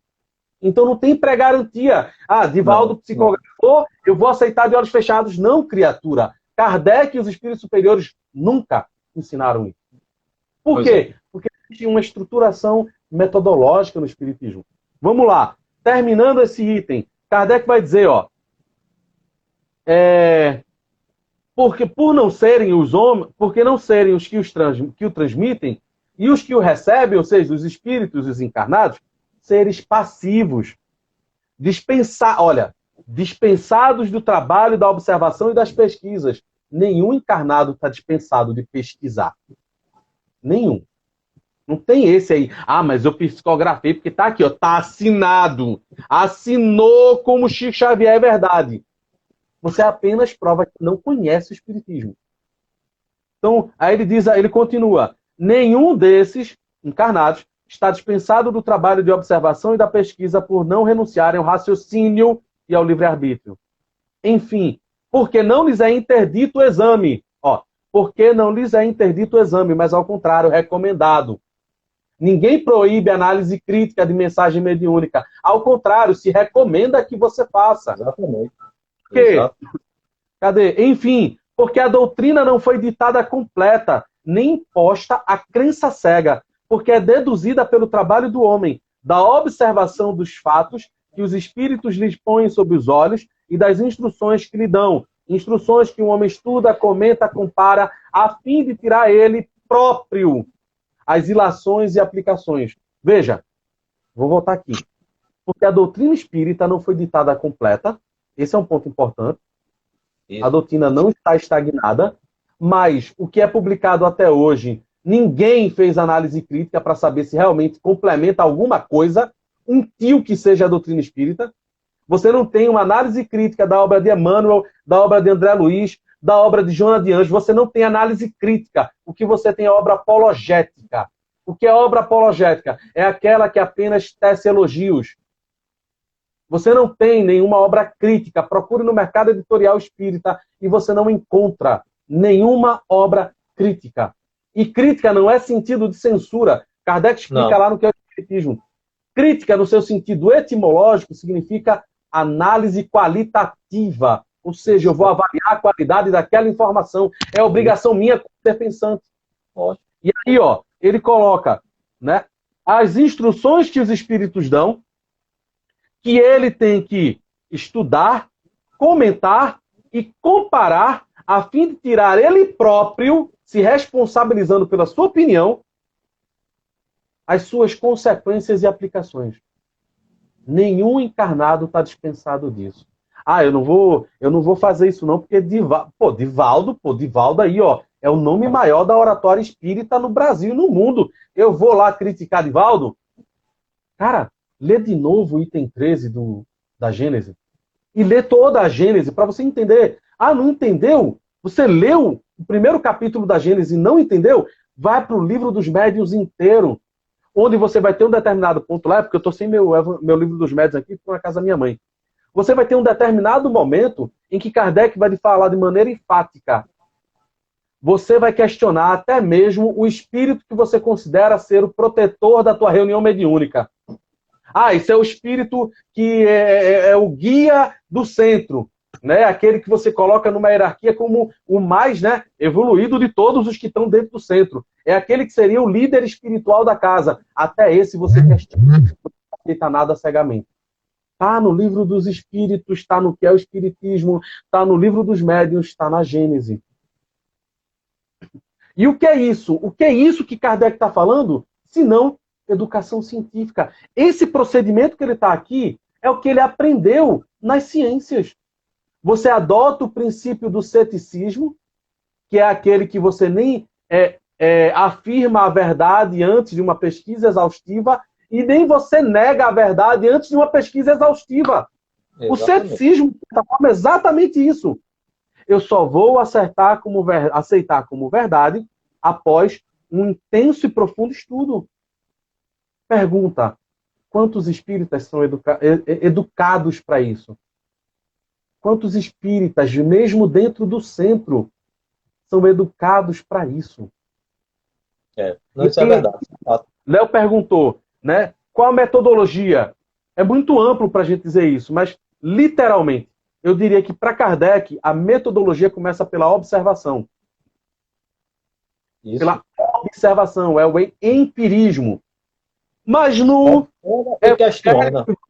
Então não tem pré-garantia. Divaldo psicografou, eu vou aceitar de olhos fechados. Não, criatura. Kardec e os espíritos superiores nunca ensinaram isso. Por quê? Porque existe uma estruturação metodológica no espiritismo. Vamos lá. Terminando esse item, Kardec vai dizer, porque por não serem os homens, porque não serem os que o transmitem e os que o recebem, ou seja, os espíritos e os encarnados, seres passivos, dispensados do trabalho, da observação e das pesquisas. Nenhum encarnado está dispensado de pesquisar. Nenhum. Não tem esse aí. Mas eu psicografei porque está aqui, está assinado. Assinou como Chico Xavier, é verdade. Você apenas prova que não conhece o espiritismo. Então, aí ele continua. Nenhum desses encarnados está dispensado do trabalho de observação e da pesquisa por não renunciarem ao raciocínio e ao livre-arbítrio. Enfim, porque não lhes é interdito o exame. Porque não lhes é interdito o exame, mas ao contrário, recomendado. Ninguém proíbe análise crítica de mensagem mediúnica. Ao contrário, se recomenda que você faça. Exatamente. Por quê? Cadê? Enfim, porque a doutrina não foi ditada completa, nem imposta a crença cega, porque é deduzida pelo trabalho do homem, da observação dos fatos que os espíritos lhes põem sob os olhos e das instruções que lhe dão. Instruções que o homem estuda, comenta, compara, a fim de tirar ele próprio as ilações e aplicações. Veja, vou voltar aqui. Porque a doutrina espírita não foi ditada completa, esse é um ponto importante. Isso. A doutrina não está estagnada, mas o que é publicado até hoje, ninguém fez análise crítica para saber se realmente complementa alguma coisa, um tio que seja a doutrina espírita. Você não tem uma análise crítica da obra de Emmanuel, da obra de André Luiz, da obra de Joana de Anjos. Você não tem análise crítica. O que você tem é obra apologética. O que é obra apologética? É aquela que apenas tece elogios. Você não tem nenhuma obra crítica. Procure no mercado editorial espírita e você não encontra nenhuma obra crítica. E crítica não é sentido de censura. Kardec explica lá no que é o espiritismo. Crítica, no seu sentido etimológico, significa análise qualitativa. Ou seja, eu vou avaliar a qualidade daquela informação. É obrigação minha como ser pensante. E aí, ele coloca, né, as instruções que os espíritos dão, que ele tem que estudar, comentar e comparar, a fim de tirar ele próprio, se responsabilizando pela sua opinião, as suas consequências e aplicações. Nenhum encarnado está dispensado disso. Eu não vou fazer isso não, porque Divaldo aí, ó, é o nome maior da oratória espírita no Brasil e no mundo. Eu vou lá criticar Divaldo? Cara, lê de novo o item 13 da Gênese. E lê toda a Gênese para você entender. Ah, não entendeu? Você leu o primeiro capítulo da Gênese e não entendeu? Vai para o livro dos médiuns inteiro, onde você vai ter um determinado ponto lá, porque eu estou sem meu livro dos médiuns aqui, estou na casa da minha mãe. Você vai ter um determinado momento em que Kardec vai lhe falar de maneira enfática. Você vai questionar até mesmo o espírito que você considera ser o protetor da tua reunião mediúnica. Ah, esse é o espírito que é o guia do centro, né? Aquele que você coloca numa hierarquia como o mais, né, evoluído de todos os que estão dentro do centro. É aquele que seria o líder espiritual da casa. Até esse você questiona, não aceita nada cegamente. Está no livro dos espíritos, está no que é o espiritismo, está no livro dos médiuns, está na Gênese. E o que é isso? O que é isso que Kardec está falando? Se não educação científica. Esse procedimento que ele está aqui é o que ele aprendeu nas ciências. Você adota o princípio do ceticismo, que é aquele que você nem afirma a verdade antes de uma pesquisa exaustiva e nem você nega a verdade antes de uma pesquisa exaustiva. Exatamente. O ceticismo, de certa forma, é exatamente isso. Eu só vou aceitar como verdade após um intenso e profundo estudo. Pergunta: quantos espíritas são educados para isso? Quantos espíritas, mesmo dentro do centro, são educados para isso? Isso é verdade. Léo perguntou, né, qual a metodologia? É muito amplo para a gente dizer isso, mas, literalmente, eu diria que, para Kardec, a metodologia começa pela observação. Isso. Pela observação, é o empirismo. Mas no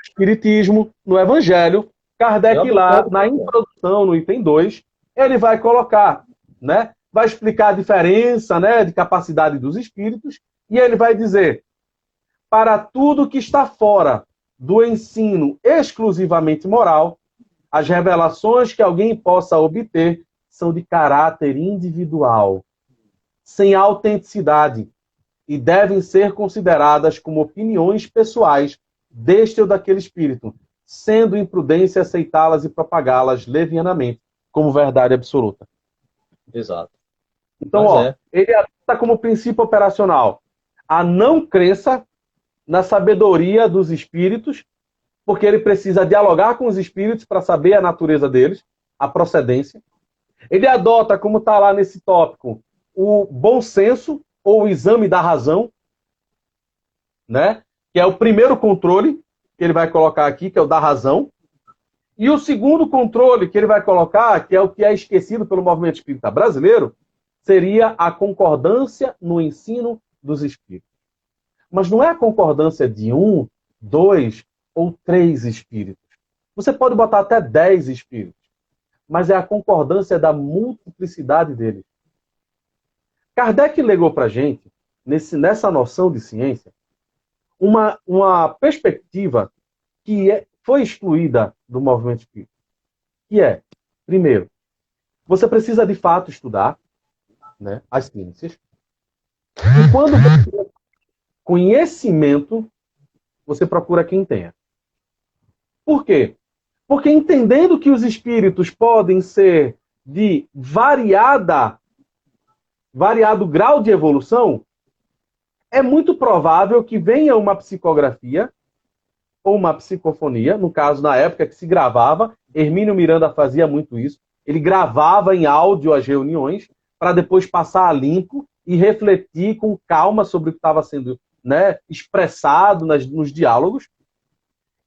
Espiritismo, no Evangelho, Kardec lá, na introdução, no item 2, ele vai colocar, né, vai explicar a diferença, né, de capacidade dos espíritos, e ele vai dizer: para tudo que está fora do ensino exclusivamente moral, as revelações que alguém possa obter são de caráter individual, sem autenticidade, e devem ser consideradas como opiniões pessoais deste ou daquele espírito, sendo imprudência aceitá-las e propagá-las levianamente como verdade absoluta. Exato. Então, ele adota como princípio operacional a não crença na sabedoria dos espíritos, porque ele precisa dialogar com os espíritos para saber a natureza deles, a procedência. Ele adota, como está lá nesse tópico, o bom senso, ou o exame da razão, né? Que é o primeiro controle que ele vai colocar aqui, que é o da razão. E o segundo controle que ele vai colocar, que é o que é esquecido pelo movimento espírita brasileiro, seria a concordância no ensino dos espíritos. Mas não é a concordância de 1, 2 ou 3 espíritos. Você pode botar até 10 espíritos, mas é a concordância da multiplicidade deles. Kardec legou para a gente, nessa noção de ciência, uma perspectiva que foi excluída do movimento espírita. Que é, primeiro, você precisa de fato estudar, né, as ciências. E quando você tem conhecimento, você procura quem tenha. Por quê? Porque entendendo que os espíritos podem ser de variado grau de evolução, é muito provável que venha uma psicografia ou uma psicofonia, no caso, na época que se gravava, Hermínio Miranda fazia muito isso, ele gravava em áudio as reuniões para depois passar a limpo e refletir com calma sobre o que estava sendo, né, expressado nos diálogos.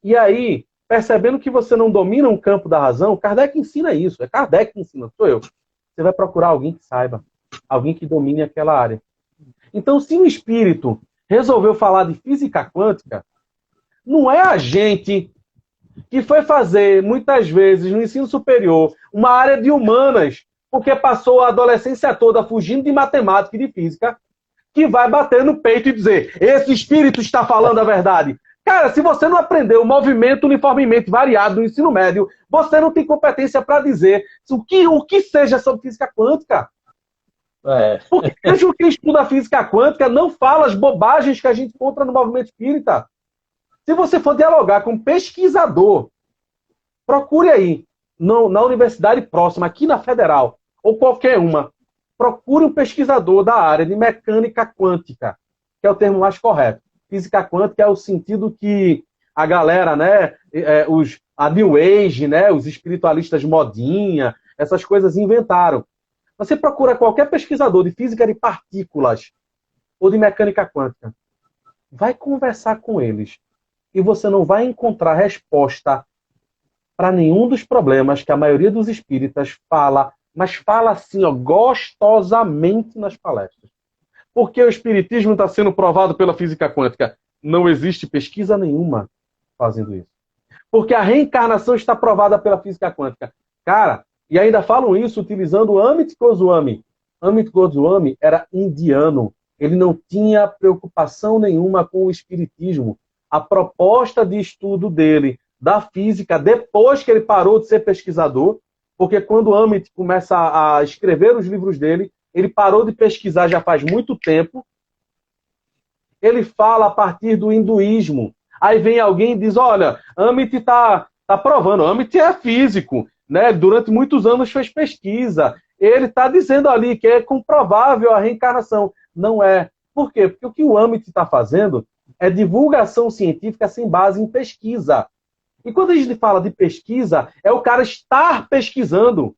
E aí, percebendo que você não domina um campo da razão, Kardec ensina isso, é Kardec que ensina, sou eu. Você vai procurar alguém que saiba, alguém que domine aquela área. Então, se um espírito resolveu falar de física quântica, não é a gente que foi fazer, muitas vezes, no ensino superior, uma área de humanas, porque passou a adolescência toda fugindo de matemática e de física, que vai bater no peito e dizer: esse espírito está falando a verdade. Cara, se você não aprendeu o movimento uniformemente variado no ensino médio, você não tem competência para dizer o que seja sobre física quântica. É. Porque mesmo quem estuda física quântica não fala as bobagens que a gente encontra no movimento espírita. Se você for dialogar com um pesquisador, procure aí, na universidade próxima, aqui na Federal, ou qualquer uma, procure um pesquisador da área de mecânica quântica, que é o termo mais correto. Física quântica é o sentido que a galera, né, a New Age, né, os espiritualistas modinha, essas coisas inventaram. Você procura qualquer pesquisador de física de partículas ou de mecânica quântica, vai conversar com eles e você não vai encontrar resposta para nenhum dos problemas que a maioria dos espíritas fala, mas fala assim, ó, gostosamente nas palestras. Porque o espiritismo está sendo provado pela física quântica. Não existe pesquisa nenhuma fazendo isso. Porque a reencarnação está provada pela física quântica. Cara, e ainda falam isso utilizando Amit Goswami. Amit Goswami era indiano. Ele não tinha preocupação nenhuma com o espiritismo. A proposta de estudo dele, da física, depois que ele parou de ser pesquisador, porque quando Amit começa a escrever os livros dele, ele parou de pesquisar já faz muito tempo. Ele fala a partir do hinduísmo. Aí vem alguém e diz, olha, Amit está provando, Amit é físico, né? Durante muitos anos fez pesquisa. Ele está dizendo ali que é comprovável a reencarnação. Não é. Por quê? Porque o que o Amit está fazendo é divulgação científica sem base em pesquisa. E quando a gente fala de pesquisa, é o cara estar pesquisando.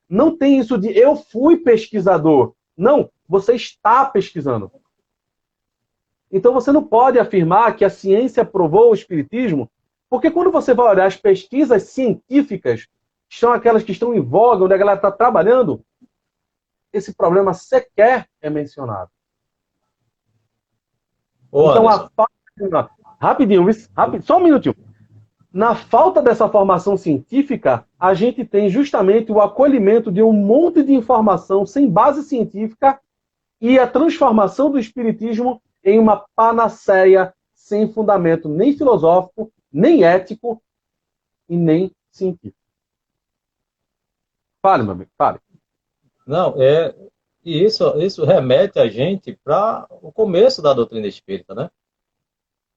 Não tem isso de eu fui pesquisador. Não, você está pesquisando. Então você não pode afirmar que a ciência provou o espiritismo, porque quando você vai olhar as pesquisas científicas, que são aquelas que estão em voga, onde a galera está trabalhando, esse problema sequer é mencionado. Ô, então, Anderson. rapidinho, só um minutinho. Na falta dessa formação científica, a gente tem justamente o acolhimento de um monte de informação sem base científica e a transformação do espiritismo em uma panaceia sem fundamento nem filosófico, nem ético e nem científico. Fale, meu amigo, fale. Não, e isso remete a gente para o começo da doutrina espírita, né?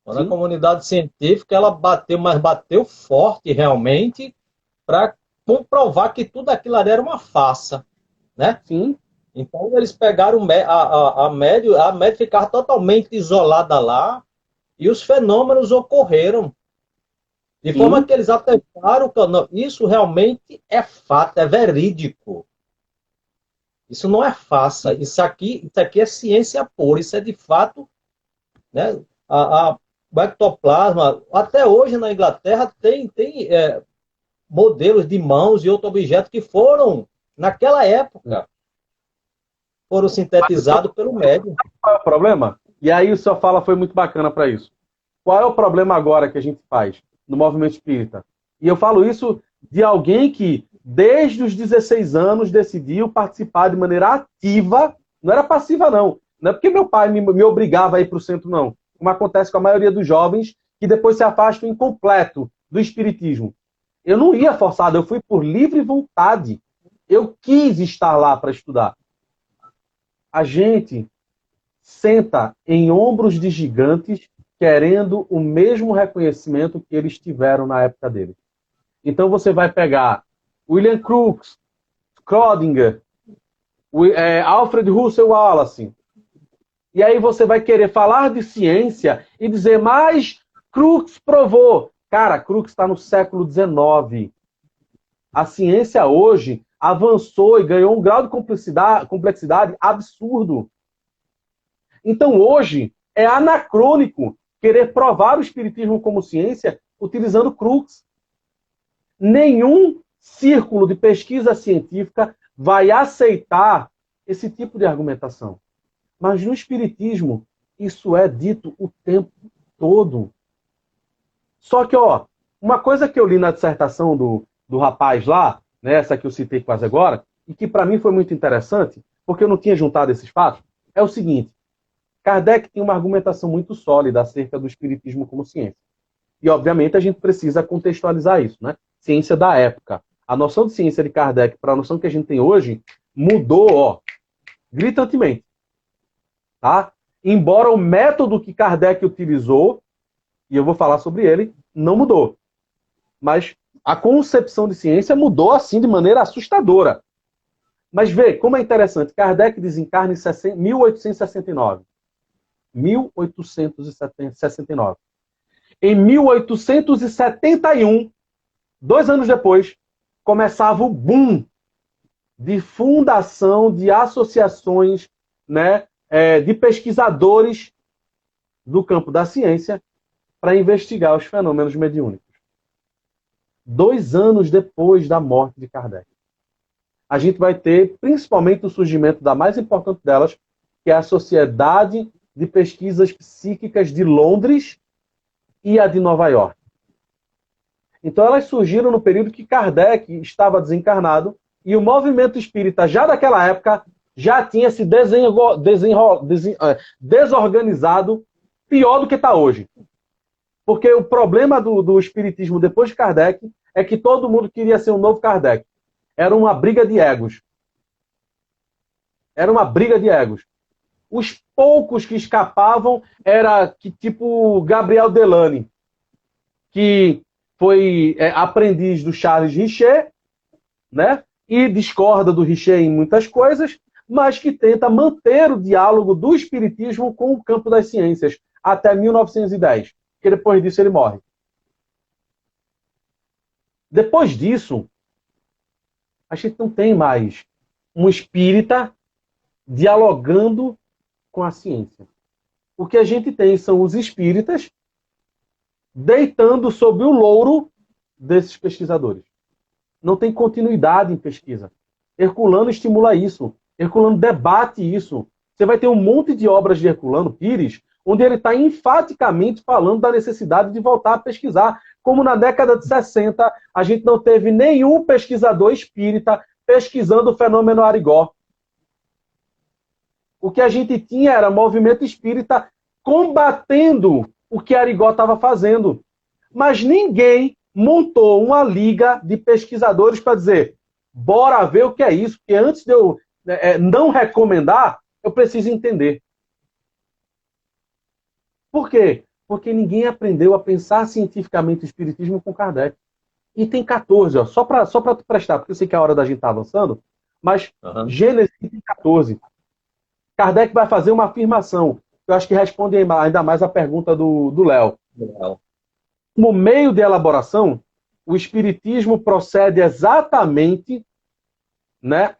Quando a comunidade científica ela bateu forte realmente para comprovar que tudo aquilo ali era uma farsa, né? Sim. Então eles pegaram a médio ficava totalmente isolada lá e os fenômenos ocorreram. De forma que eles atestaram que não, isso realmente é fato, é verídico. Isso não é farsa, isso aqui é ciência pura, isso é de fato, né? O ectoplasma, até hoje na Inglaterra tem modelos de mãos e outros objetos que foram, naquela época, foram sintetizados pelo médium. Qual é o problema? E aí o sua fala foi muito bacana para isso. Qual é o problema agora que a gente faz no movimento espírita? E eu falo isso de alguém que, desde os 16 anos, decidiu participar de maneira ativa, não era passiva não. Não é porque meu pai me obrigava a ir para o centro, não. Como acontece com a maioria dos jovens, que depois se afastam incompleto do espiritismo. Eu não ia forçado, eu fui por livre vontade. Eu quis estar lá para estudar. A gente senta em ombros de gigantes querendo o mesmo reconhecimento que eles tiveram na época deles. Então você vai pegar William Crookes, Schrödinger, Alfred Russel Wallace, e aí você vai querer falar de ciência e dizer, mas Crookes provou. Cara, Crookes está no século XIX. A ciência hoje avançou e ganhou um grau de complexidade absurdo. Então hoje é anacrônico querer provar o espiritismo como ciência utilizando Crookes. Nenhum círculo de pesquisa científica vai aceitar esse tipo de argumentação. Mas no espiritismo, isso é dito o tempo todo. Só que, uma coisa que eu li na dissertação do rapaz lá, né, essa que eu citei quase agora, e que para mim foi muito interessante, porque eu não tinha juntado esses fatos, é o seguinte: Kardec tem uma argumentação muito sólida acerca do espiritismo como ciência. E, obviamente, a gente precisa contextualizar isso, né? Ciência da época. A noção de ciência de Kardec para a noção que a gente tem hoje mudou, ó, gritantemente. Tá? Embora o método que Kardec utilizou, e eu vou falar sobre ele, não mudou. Mas a concepção de ciência mudou assim de maneira assustadora. Mas vê como é interessante. Kardec desencarna em 1869. 1869. Em 1871, 2 anos depois, começava o boom de fundação de associações, né, de pesquisadores do campo da ciência para investigar os fenômenos mediúnicos. 2 anos depois da morte de Kardec. A gente vai ter, principalmente, o surgimento da mais importante delas, que é a Sociedade de Pesquisas Psíquicas de Londres e a de Nova York. Então, elas surgiram no período que Kardec estava desencarnado e o movimento espírita, já daquela época, já tinha se desorganizado pior do que está hoje. Porque o problema do espiritismo depois de Kardec é que todo mundo queria ser um novo Kardec. Era uma briga de egos. Era uma briga de egos. Os poucos que escapavam era tipo Gabriel Delany, que foi aprendiz do Charles Richer, né? E discorda do Richer em muitas coisas, mas que tenta manter o diálogo do espiritismo com o campo das ciências até 1910, porque depois disso ele morre. Depois disso, a gente não tem mais um espírita dialogando com a ciência. O que a gente tem são os espíritas deitando sob o louro desses pesquisadores. Não tem continuidade em pesquisa. Herculano estimula isso. Herculano debate isso. Você vai ter um monte de obras de Herculano Pires, onde ele está enfaticamente falando da necessidade de voltar a pesquisar. Como na década de 60, a gente não teve nenhum pesquisador espírita pesquisando o fenômeno Arigó. O que a gente tinha era movimento espírita combatendo o que Arigó estava fazendo. Mas ninguém montou uma liga de pesquisadores para dizer, bora ver o que é isso, porque antes de eu não recomendar, eu preciso entender. Por quê? Porque ninguém aprendeu a pensar cientificamente o espiritismo com Kardec. E tem 14, ó, só para tu prestar, porque eu sei que a hora da gente está avançando, mas Gênesis tem 14. Kardec vai fazer uma afirmação, que eu acho que responde ainda mais a pergunta do Léo. No meio de elaboração, o espiritismo procede exatamente, né,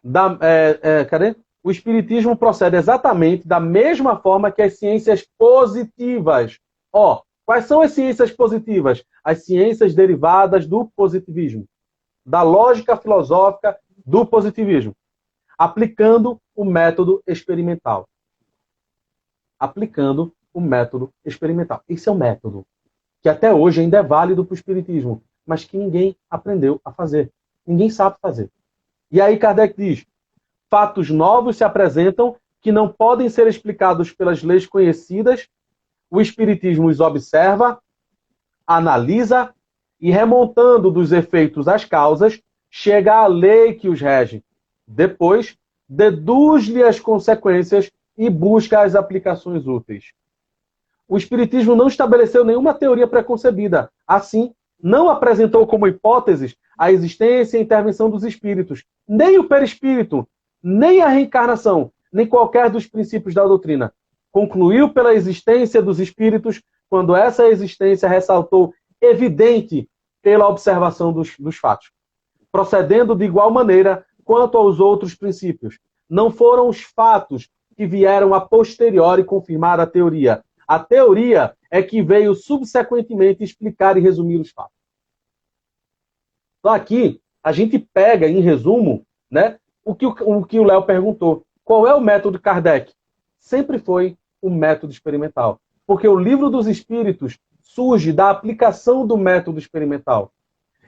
o espiritismo procede exatamente da mesma forma que as ciências positivas. Ó, quais são as ciências positivas? As ciências derivadas do positivismo, da lógica filosófica do positivismo, aplicando o método experimental. Aplicando o método experimental. Esse é o método que até hoje ainda é válido para o espiritismo, mas que ninguém aprendeu a fazer. Ninguém sabe fazer. E aí Kardec diz, fatos novos se apresentam que não podem ser explicados pelas leis conhecidas, o espiritismo os observa, analisa e, remontando dos efeitos às causas, chega à lei que os rege. Depois, deduz-lhe as consequências e busca as aplicações úteis. O espiritismo não estabeleceu nenhuma teoria preconcebida. Assim, não apresentou como hipóteses a existência e a intervenção dos espíritos, nem o perispírito, nem a reencarnação, nem qualquer dos princípios da doutrina. Concluiu pela existência dos espíritos quando essa existência ressaltou evidente pela observação dos fatos. Procedendo de igual maneira quanto aos outros princípios. Não foram os fatos que vieram a posteriori confirmar a teoria. A teoria é que veio subsequentemente explicar e resumir os fatos. Então aqui, a gente pega, em resumo, né, o que o Léo perguntou. Qual é o método de Kardec? Sempre foi o método experimental. Porque o Livro dos Espíritos surge da aplicação do método experimental.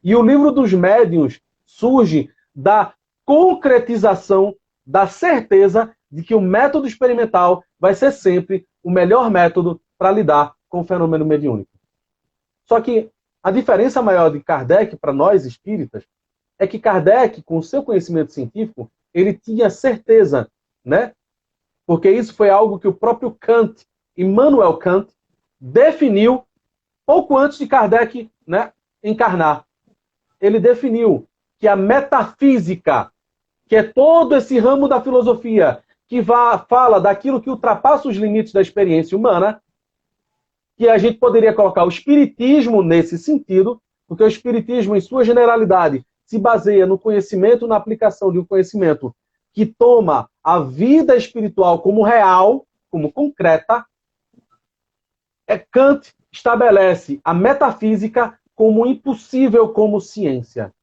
E o Livro dos Médiuns surge da concretização da certeza de que o método experimental vai ser sempre o melhor método para lidar com o fenômeno mediúnico. Só que a diferença maior de Kardec para nós espíritas é que Kardec, com o seu conhecimento científico, ele tinha certeza, né? Porque isso foi algo que o próprio Kant, Immanuel Kant, definiu pouco antes de Kardec, né, encarnar. Ele definiu que a metafísica, que é todo esse ramo da filosofia que fala daquilo que ultrapassa os limites da experiência humana, que a gente poderia colocar o espiritismo nesse sentido, porque o espiritismo, em sua generalidade, se baseia no conhecimento, na aplicação de um conhecimento que toma a vida espiritual como real, como concreta. Kant estabelece a metafísica como impossível como ciência.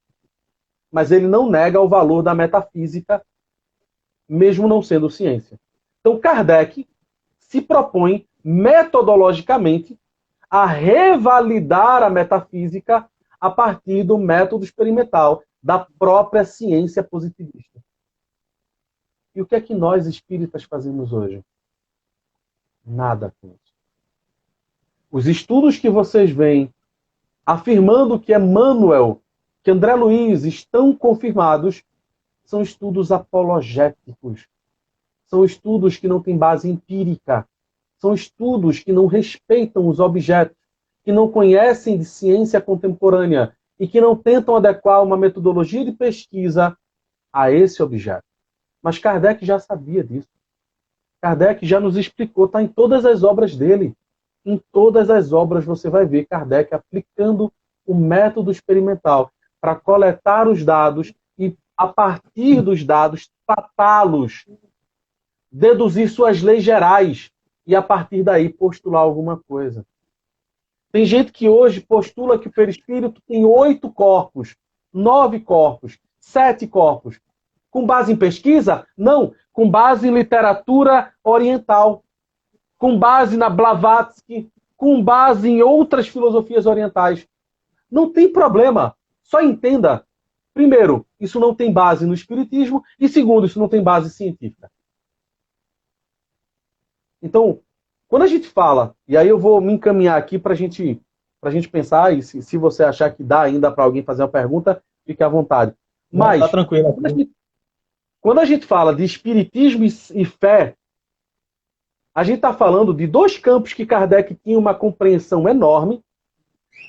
Mas ele não nega o valor da metafísica, mesmo não sendo ciência. Então, Kardec se propõe metodologicamente a revalidar a metafísica a partir do método experimental da própria ciência positivista. E o que é que nós espíritas fazemos hoje? Nada com isso. Os estudos que vocês veem afirmando que Emmanuel, que André Luiz estão confirmados, são estudos apologéticos. São estudos que não têm base empírica. São estudos que não respeitam os objetos, que não conhecem de ciência contemporânea e que não tentam adequar uma metodologia de pesquisa a esse objeto. Mas Kardec já sabia disso. Kardec já nos explicou, está em todas as obras dele. Em todas as obras você vai ver Kardec aplicando o método experimental para coletar os dados e, a partir dos dados, tratá-los, deduzir suas leis gerais e, a partir daí, postular alguma coisa. Tem gente que hoje postula que o perispírito tem 8 corpos, 9 corpos, 7 corpos. Com base em pesquisa? Não. Com base em literatura oriental. Com base na Blavatsky. Com base em outras filosofias orientais. Não tem problema. Só entenda. Primeiro, isso não tem base no espiritismo. E segundo, isso não tem base científica. Então, quando a gente fala, e aí eu vou me encaminhar aqui para a gente pensar, e se você achar que dá ainda para alguém fazer uma pergunta, fique à vontade. Mas, tá tranquilo. Quando a gente fala de espiritismo e fé, a gente está falando de 2 campos que Kardec tinha uma compreensão enorme,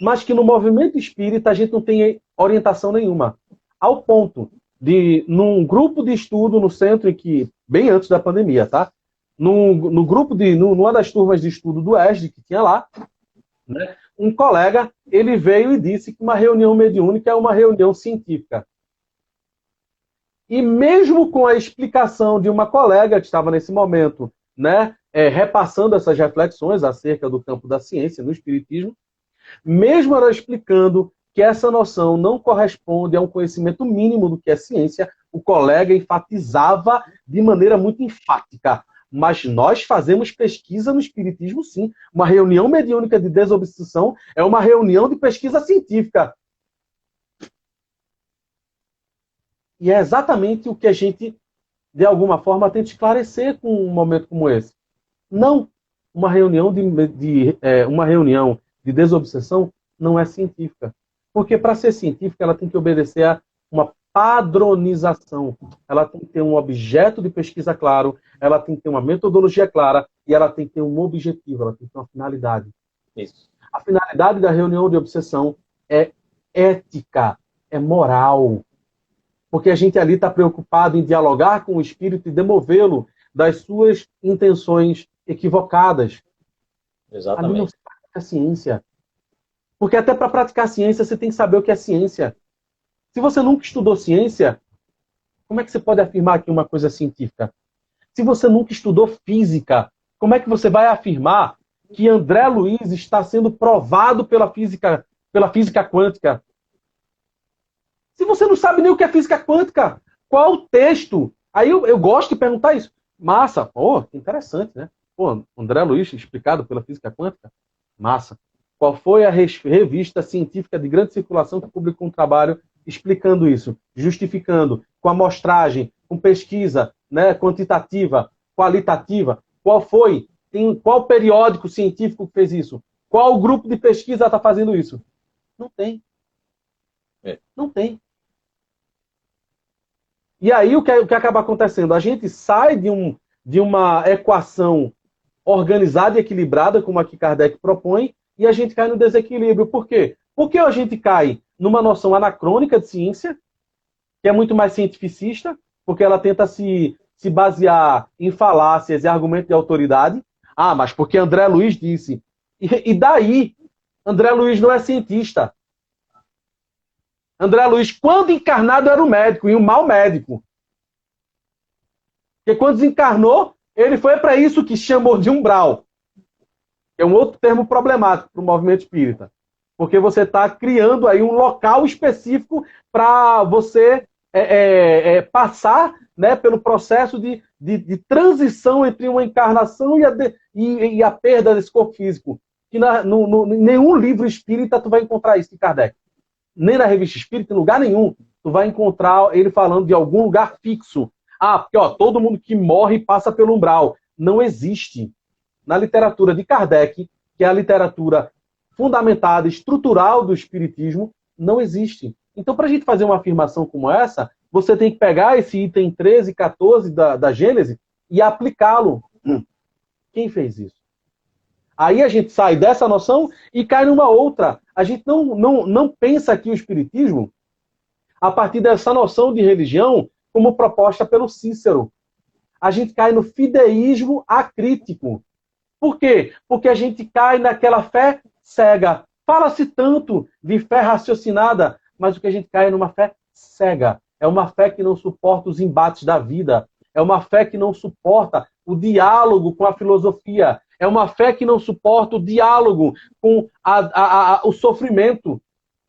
mas que no movimento espírita a gente não tem orientação nenhuma. Ao ponto de, num grupo de estudo no centro, em que, bem antes da pandemia, tá? No grupo numa das turmas de estudo do ESD que tinha lá, né, um colega, ele veio e disse que uma reunião mediúnica é uma reunião científica. E mesmo com a explicação de uma colega que estava nesse momento, né, repassando essas reflexões acerca do campo da ciência no espiritismo, mesmo ela explicando que essa noção não corresponde a um conhecimento mínimo do que é ciência, o colega enfatizava de maneira muito enfática. Mas nós fazemos pesquisa no espiritismo, sim. Uma reunião mediúnica de desobsessão é uma reunião de pesquisa científica. E é exatamente o que a gente, de alguma forma, tenta esclarecer com um momento como esse. Não, uma reunião de desobsessão não é científica. Porque para ser científica, ela tem que obedecer a uma padronização. Ela tem que ter um objeto de pesquisa claro, ela tem que ter uma metodologia clara e ela tem que ter um objetivo, ela tem que ter uma finalidade. Isso. A finalidade da reunião de obsessão é ética, é moral. Porque a gente ali está preocupado em dialogar com o espírito e demovê-lo das suas intenções equivocadas. Exatamente. Ali não se pratica ciência. Porque até para praticar ciência você tem que saber o que é ciência. Se você nunca estudou ciência, como é que você pode afirmar que uma coisa é científica? Se você nunca estudou física, como é que você vai afirmar que André Luiz está sendo provado pela física quântica? Se você não sabe nem o que é física quântica, qual o texto? Aí eu gosto de perguntar isso. Massa, pô, que interessante, né? Pô, André Luiz explicado pela física quântica? Massa. Qual foi a revista científica de grande circulação que publicou um trabalho explicando isso, justificando, com amostragem, com pesquisa, né, quantitativa, qualitativa? Qual foi Qual periódico científico que fez isso? Qual grupo de pesquisa está fazendo isso? Não tem. Não tem. E aí o que acaba acontecendo? A gente sai de uma equação organizada e equilibrada, como a que Kardec propõe, e a gente cai no desequilíbrio. Por quê? Porque a gente cai numa noção anacrônica de ciência, que é muito mais cientificista, porque ela tenta se basear em falácias e argumentos de autoridade. Ah, mas porque André Luiz disse. E daí? André Luiz não é cientista. André Luiz, quando encarnado, era um médico, e um mau médico. Porque quando desencarnou, ele foi para isso que chamou de umbral. É um outro termo problemático para o movimento espírita. Porque você está criando aí um local específico para você passar, né, pelo processo de transição entre uma encarnação e a perda desse corpo físico. Que nenhum livro espírita tu vai encontrar isso de Kardec. Nem na revista espírita, em lugar nenhum, tu vai encontrar ele falando de algum lugar fixo. Ah, porque todo mundo que morre passa pelo umbral. Não existe. Na literatura de Kardec, que é a literatura fundamentada, estrutural do espiritismo, não existe. Então, para a gente fazer uma afirmação como essa, você tem que pegar esse item 13 e 14 da Gênese e aplicá-lo. Quem fez isso? Aí a gente sai dessa noção e cai numa outra. A gente não pensa aqui o espiritismo a partir dessa noção de religião como proposta pelo Cícero. A gente cai no fideísmo acrítico. Por quê? Porque a gente cai naquela fé cega. Fala-se tanto de fé raciocinada, mas o que a gente cai é numa fé cega. É uma fé que não suporta os embates da vida. É uma fé que não suporta o diálogo com a filosofia. É uma fé que não suporta o diálogo com o sofrimento.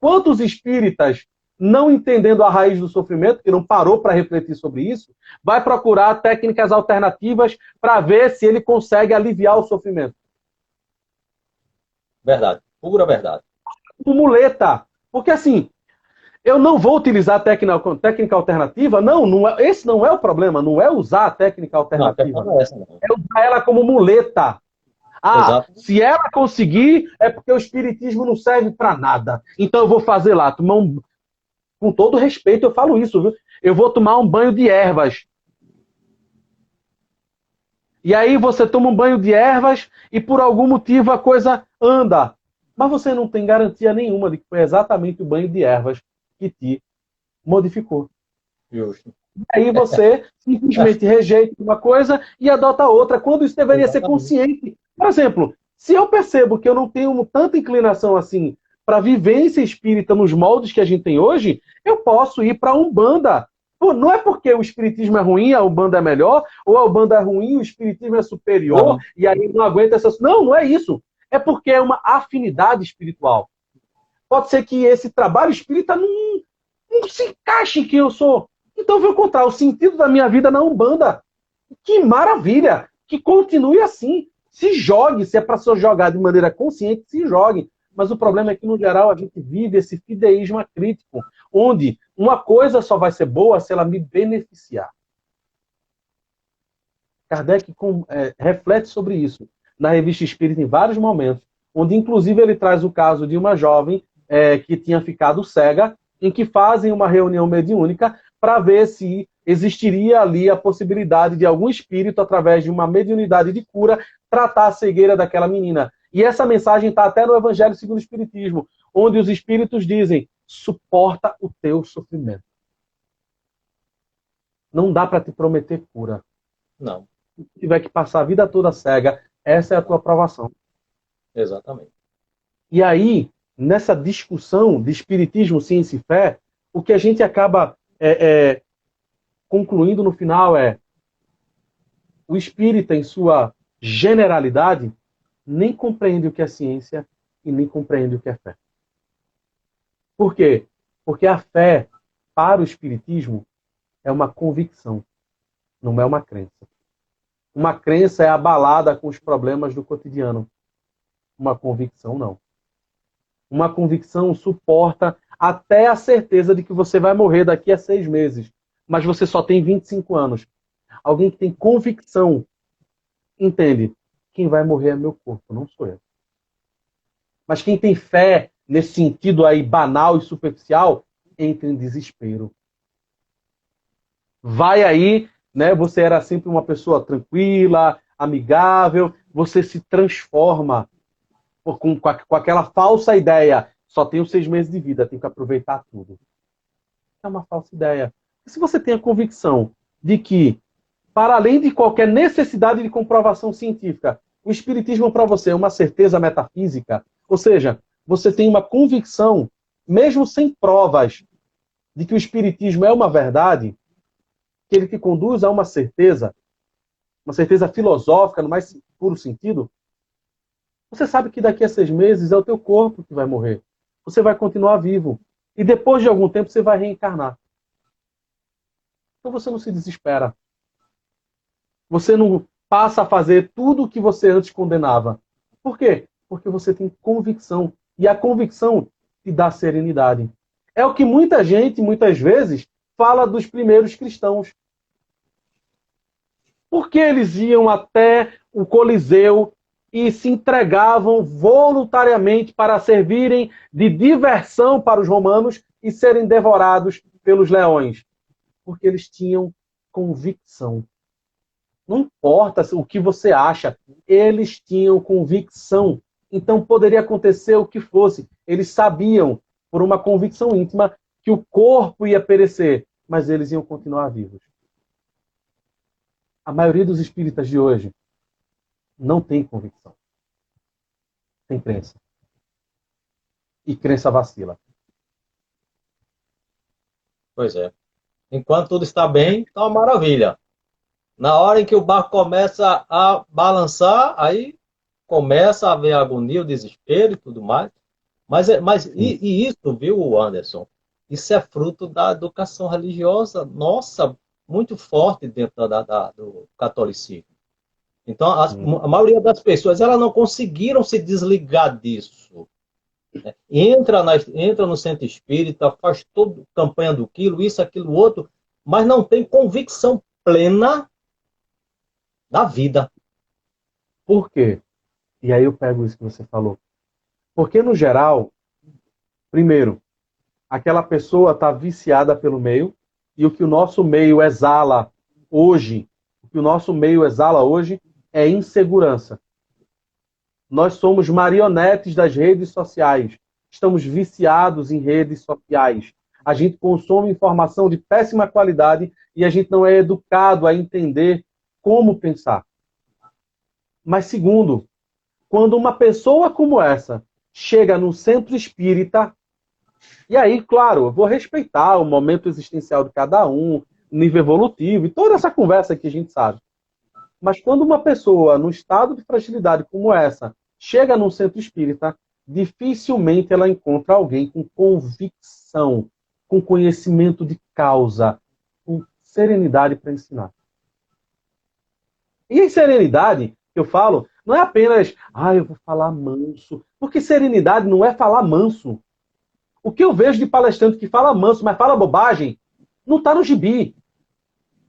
Quantos espíritas, não entendendo a raiz do sofrimento, que não parou para refletir sobre isso, vai procurar técnicas alternativas para ver se ele consegue aliviar o sofrimento? Verdade, pura verdade. Como muleta. Porque assim, eu não vou utilizar técnica alternativa, esse não é o problema, não é usar a técnica alternativa. Não, essa não. É usar ela como muleta. Ah, exato. Se ela conseguir, é porque o espiritismo não serve para nada. Então eu vou fazer lá, com todo respeito eu falo isso, viu? Eu vou tomar um banho de ervas. E aí você toma um banho de ervas e por algum motivo a coisa anda. Mas você não tem garantia nenhuma de que foi exatamente o banho de ervas que te modificou. Justo. E aí você simplesmente rejeita uma coisa e adota outra, quando isso deveria ser consciente. Por exemplo, se eu percebo que eu não tenho tanta inclinação assim para a vivência espírita nos moldes que a gente tem hoje, eu posso ir para a Umbanda. Pô, não é porque o espiritismo é ruim, a Umbanda é melhor, ou a Umbanda é ruim, o espiritismo é superior, e aí não aguenta essas... Não é isso. É porque é uma afinidade espiritual. Pode ser que esse trabalho espírita não se encaixe em quem eu sou. Então eu vou encontrar o sentido da minha vida na Umbanda. Que maravilha! Que continue assim. Se jogue, se é para ser jogado de maneira consciente, se jogue. Mas o problema é que, no geral, a gente vive esse fideísmo acrítico, onde uma coisa só vai ser boa se ela me beneficiar. Kardec reflete sobre isso na Revista Espírita em vários momentos, onde, inclusive, ele traz o caso de uma jovem que tinha ficado cega, em que fazem uma reunião mediúnica para ver se existiria ali a possibilidade de algum espírito, através de uma mediunidade de cura, tratar a cegueira daquela menina. E essa mensagem está até no Evangelho segundo o Espiritismo, onde os espíritos dizem: suporta o teu sofrimento. Não dá para te prometer cura. Não. Se tiver que passar a vida toda cega, essa é a tua aprovação. Exatamente. E aí, nessa discussão de espiritismo, ciência e fé, o que a gente acaba concluindo no final é: o espírita, em sua generalidade, nem compreende o que é ciência e nem compreende o que é fé. Por quê? Porque a fé, para o espiritismo, é uma convicção, não é uma crença. Uma crença é abalada com os problemas do cotidiano. Uma convicção, não. Uma convicção suporta até a certeza de que você vai morrer daqui a 6 meses, mas você só tem 25 anos. Alguém que tem convicção entende: quem vai morrer é meu corpo, não sou eu. Mas quem tem fé nesse sentido aí banal e superficial, entra em desespero. Vai aí, né? Você era sempre uma pessoa tranquila, amigável, você se transforma com aquela falsa ideia. Só tenho 6 meses de vida, tenho que aproveitar tudo. É uma falsa ideia. E se você tem a convicção de que, para além de qualquer necessidade de comprovação científica, o espiritismo para você é uma certeza metafísica, ou seja, você tem uma convicção, mesmo sem provas, de que o espiritismo é uma verdade, que ele te conduz a uma certeza filosófica, no mais puro sentido, você sabe que daqui a 6 meses é o teu corpo que vai morrer. Você vai continuar vivo. E depois de algum tempo você vai reencarnar. Então você não se desespera. Você não passa a fazer tudo o que você antes condenava. Por quê? Porque você tem convicção. E a convicção te dá serenidade. É o que muita gente, muitas vezes, fala dos primeiros cristãos. Por que eles iam até o Coliseu e se entregavam voluntariamente para servirem de diversão para os romanos e serem devorados pelos leões? Porque eles tinham convicção. Não importa o que você acha, eles tinham convicção. Então poderia acontecer o que fosse. Eles sabiam, por uma convicção íntima, que o corpo ia perecer, mas eles iam continuar vivos. A maioria dos espíritas de hoje não tem convicção. Tem crença. E crença vacila. Pois é. Enquanto tudo está bem, está uma maravilha. Na hora em que o barco começa a balançar, aí começa a haver a agonia, o desespero e tudo mais. E isso, viu, Anderson? Isso é fruto da educação religiosa nossa, muito forte dentro do catolicismo. Então, a maioria das pessoas elas não conseguiram se desligar disso. Né? Entra no centro espírita, faz toda campanha do quilo, isso, aquilo, outro, mas não tem convicção plena da vida. Por quê? E aí eu pego isso que você falou. Porque, no geral, primeiro, aquela pessoa está viciada pelo meio, e o que o nosso meio exala hoje, é insegurança. Nós somos marionetes das redes sociais. Estamos viciados em redes sociais. A gente consome informação de péssima qualidade e a gente não é educado a entender como pensar. Mas segundo, quando uma pessoa como essa chega no centro espírita, e aí, claro, eu vou respeitar o momento existencial de cada um, o nível evolutivo e toda essa conversa que a gente sabe. Mas quando uma pessoa, no estado de fragilidade como essa, chega num centro espírita, dificilmente ela encontra alguém com convicção, com conhecimento de causa, com serenidade para ensinar. E em serenidade, eu falo, não é apenas, eu vou falar manso, porque serenidade não é falar manso. O que eu vejo de palestrante que fala manso, mas fala bobagem, não está no gibi.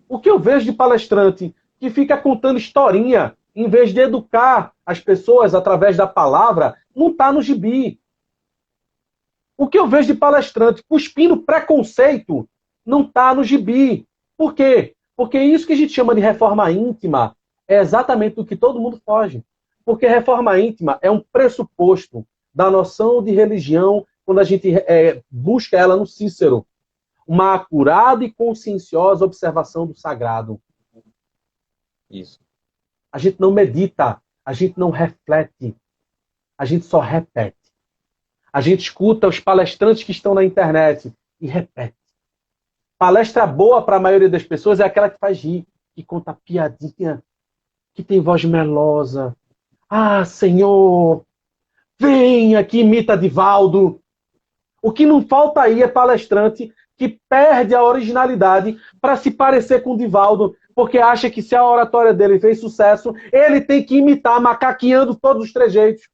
O que eu vejo de palestrante que fica contando historinha, em vez de educar as pessoas através da palavra, não está no gibi. O que eu vejo de palestrante cuspindo preconceito, não está no gibi. Por quê? Porque isso que a gente chama de reforma íntima é exatamente do que todo mundo foge. Porque reforma íntima é um pressuposto da noção de religião quando a gente busca ela no Cícero. Uma acurada e conscienciosa observação do sagrado. Isso. A gente não medita, a gente não reflete, a gente só repete. A gente escuta os palestrantes que estão na internet e repete. Palestra boa para a maioria das pessoas é aquela que faz rir, que conta piadinha, que tem voz melosa. Ah, Senhor, venha, que imita Divaldo. O que não falta aí é palestrante que perde a originalidade para se parecer com Divaldo, porque acha que se a oratória dele fez sucesso, ele tem que imitar, macaqueando todos os trejeitos.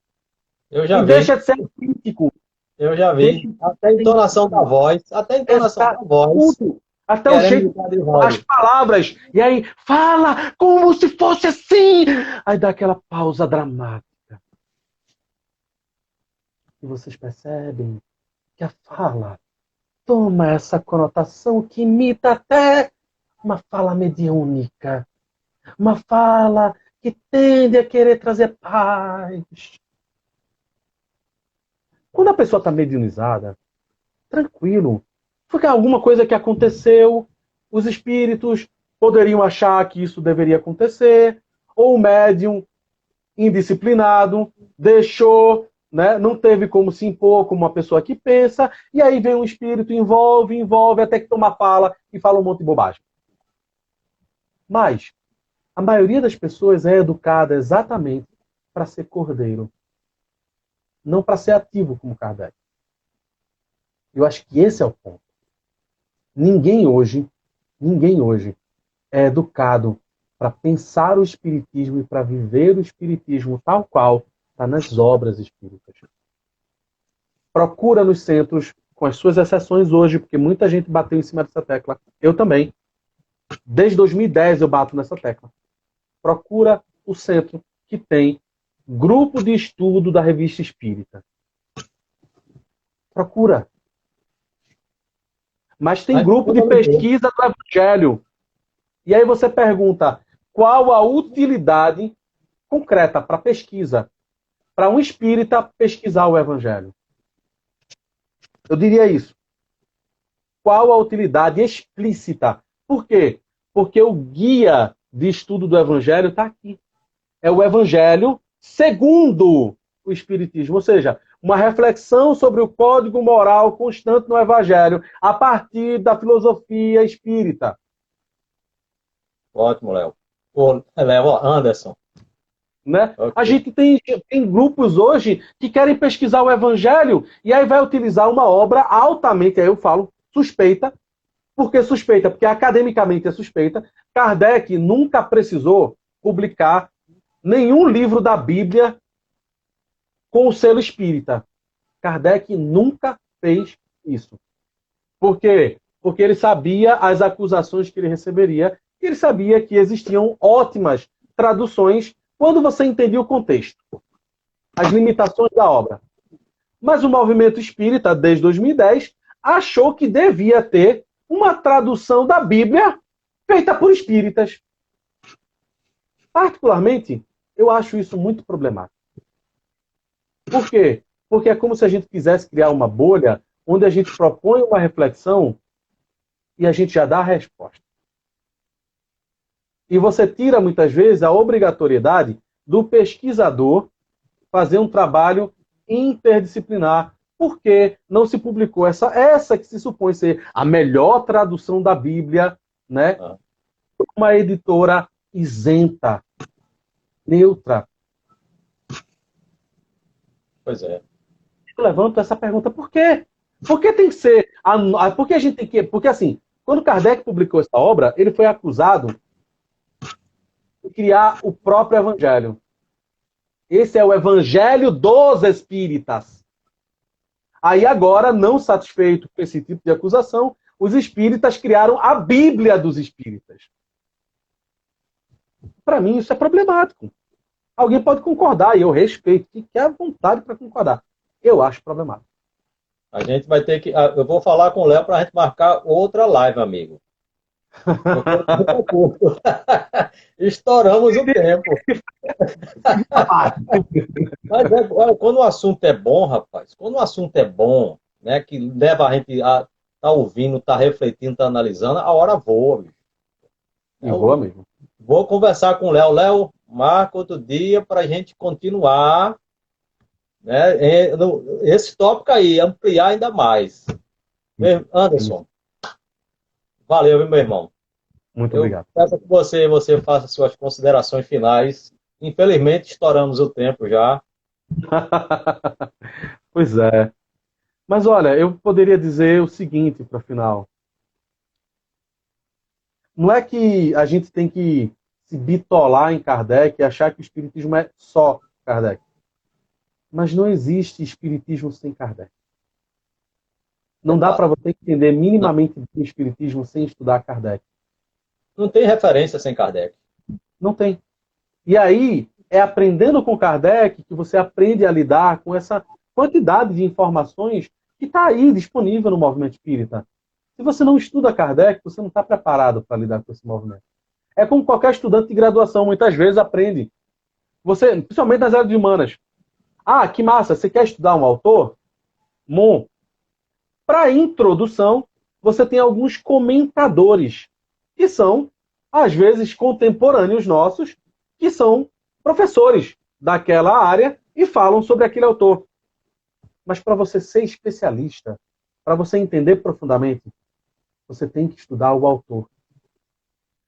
Eu já vi. Deixa de ser crítico. Eu já vi. Até a entonação da voz. Até a entonação da voz. Tudo. Até o jeito, as palavras. E aí, fala como se fosse assim. Aí dá aquela pausa dramática. E vocês percebem que a fala toma essa conotação que imita até uma fala mediúnica. Uma fala que tende a querer trazer paz. Quando a pessoa está mediunizada, tranquilo. Porque alguma coisa que aconteceu, os espíritos poderiam achar que isso deveria acontecer, ou o médium, indisciplinado, deixou, né, não teve como se impor como uma pessoa que pensa, e aí vem um espírito, envolve, até que toma fala e fala um monte de bobagem. Mas a maioria das pessoas é educada exatamente para ser cordeiro, não para ser ativo como Kardec. Eu acho que esse é o ponto. Ninguém hoje é educado para pensar o espiritismo e para viver o espiritismo tal qual está nas obras espíritas. Procura nos centros, com as suas exceções hoje, porque muita gente bateu em cima dessa tecla. Eu também. Desde 2010 eu bato nessa tecla. Procura o centro que tem grupo de estudo da Revista Espírita. Procura. Mas tem grupo de pesquisa do Evangelho. E aí você pergunta, qual a utilidade concreta para pesquisa? Para um espírita pesquisar o Evangelho. Eu diria isso. Qual a utilidade explícita? Por quê? Porque o guia de estudo do Evangelho está aqui. É o Evangelho segundo o Espiritismo. Ou seja, uma reflexão sobre o código moral constante no Evangelho a partir da filosofia espírita. Ótimo, Léo. Léo, Anderson. Né? Okay. A gente tem grupos hoje que querem pesquisar o Evangelho e aí vai utilizar uma obra altamente, aí eu falo, suspeita. Por que suspeita? Porque academicamente é suspeita. Kardec nunca precisou publicar nenhum livro da Bíblia com o selo espírita. Kardec nunca fez isso. Por quê? Porque ele sabia as acusações que ele receberia e ele sabia que existiam ótimas traduções quando você entendia o contexto, as limitações da obra. Mas o movimento espírita, desde 2010, achou que devia ter uma tradução da Bíblia feita por espíritas. Particularmente, eu acho isso muito problemático. Por quê? Porque é como se a gente quisesse criar uma bolha onde a gente propõe uma reflexão e a gente já dá a resposta. E você tira, muitas vezes, a obrigatoriedade do pesquisador fazer um trabalho interdisciplinar. Por que não se publicou essa que se supõe ser a melhor tradução da Bíblia, né? Uma editora isenta, neutra. Pois é. Eu levanto essa pergunta, por quê? Por que tem que ser... Por que a gente tem que... Porque, assim, quando Kardec publicou essa obra, ele foi acusado de criar o próprio Evangelho. Esse é o Evangelho dos Espíritas. Aí agora, não satisfeito com esse tipo de acusação, os espíritas criaram a Bíblia dos Espíritas. Para mim, isso é problemático. Alguém pode concordar, e eu respeito, que quer vontade para concordar. Eu acho problemático. A gente vai ter que... Eu vou falar com o Léo para a gente marcar outra live, amigo. Estouramos o tempo. Mas quando o assunto é bom, rapaz, quando o assunto é bom, né, que leva a gente a tá ouvindo, tá refletindo, tá analisando, a hora voa, bicho. Voa mesmo. Vou conversar com o Léo. Léo, marca outro dia para a gente continuar, né, esse tópico aí, ampliar ainda mais. Anderson, valeu, meu irmão. Muito obrigado. Peço que você faça suas considerações finais. Infelizmente, estouramos o tempo já. Pois é. Mas olha, eu poderia dizer o seguinte para o final. Não é que a gente tem que se bitolar em Kardec e achar que o espiritismo é só Kardec. Mas não existe espiritismo sem Kardec. Não dá para você entender minimamente o espiritismo sem estudar Kardec. Não tem referência sem Kardec. Não tem. E aí, é aprendendo com Kardec que você aprende a lidar com essa quantidade de informações que está aí disponível no movimento espírita. Se você não estuda Kardec, você não está preparado para lidar com esse movimento. É como qualquer estudante de graduação, muitas vezes aprende. Você, principalmente nas áreas de humanas. Ah, que massa, você quer estudar um autor? Bom, para introdução, você tem alguns comentadores, que são, às vezes, contemporâneos nossos, que são professores daquela área e falam sobre aquele autor. Mas para você ser especialista, para você entender profundamente, você tem que estudar o autor.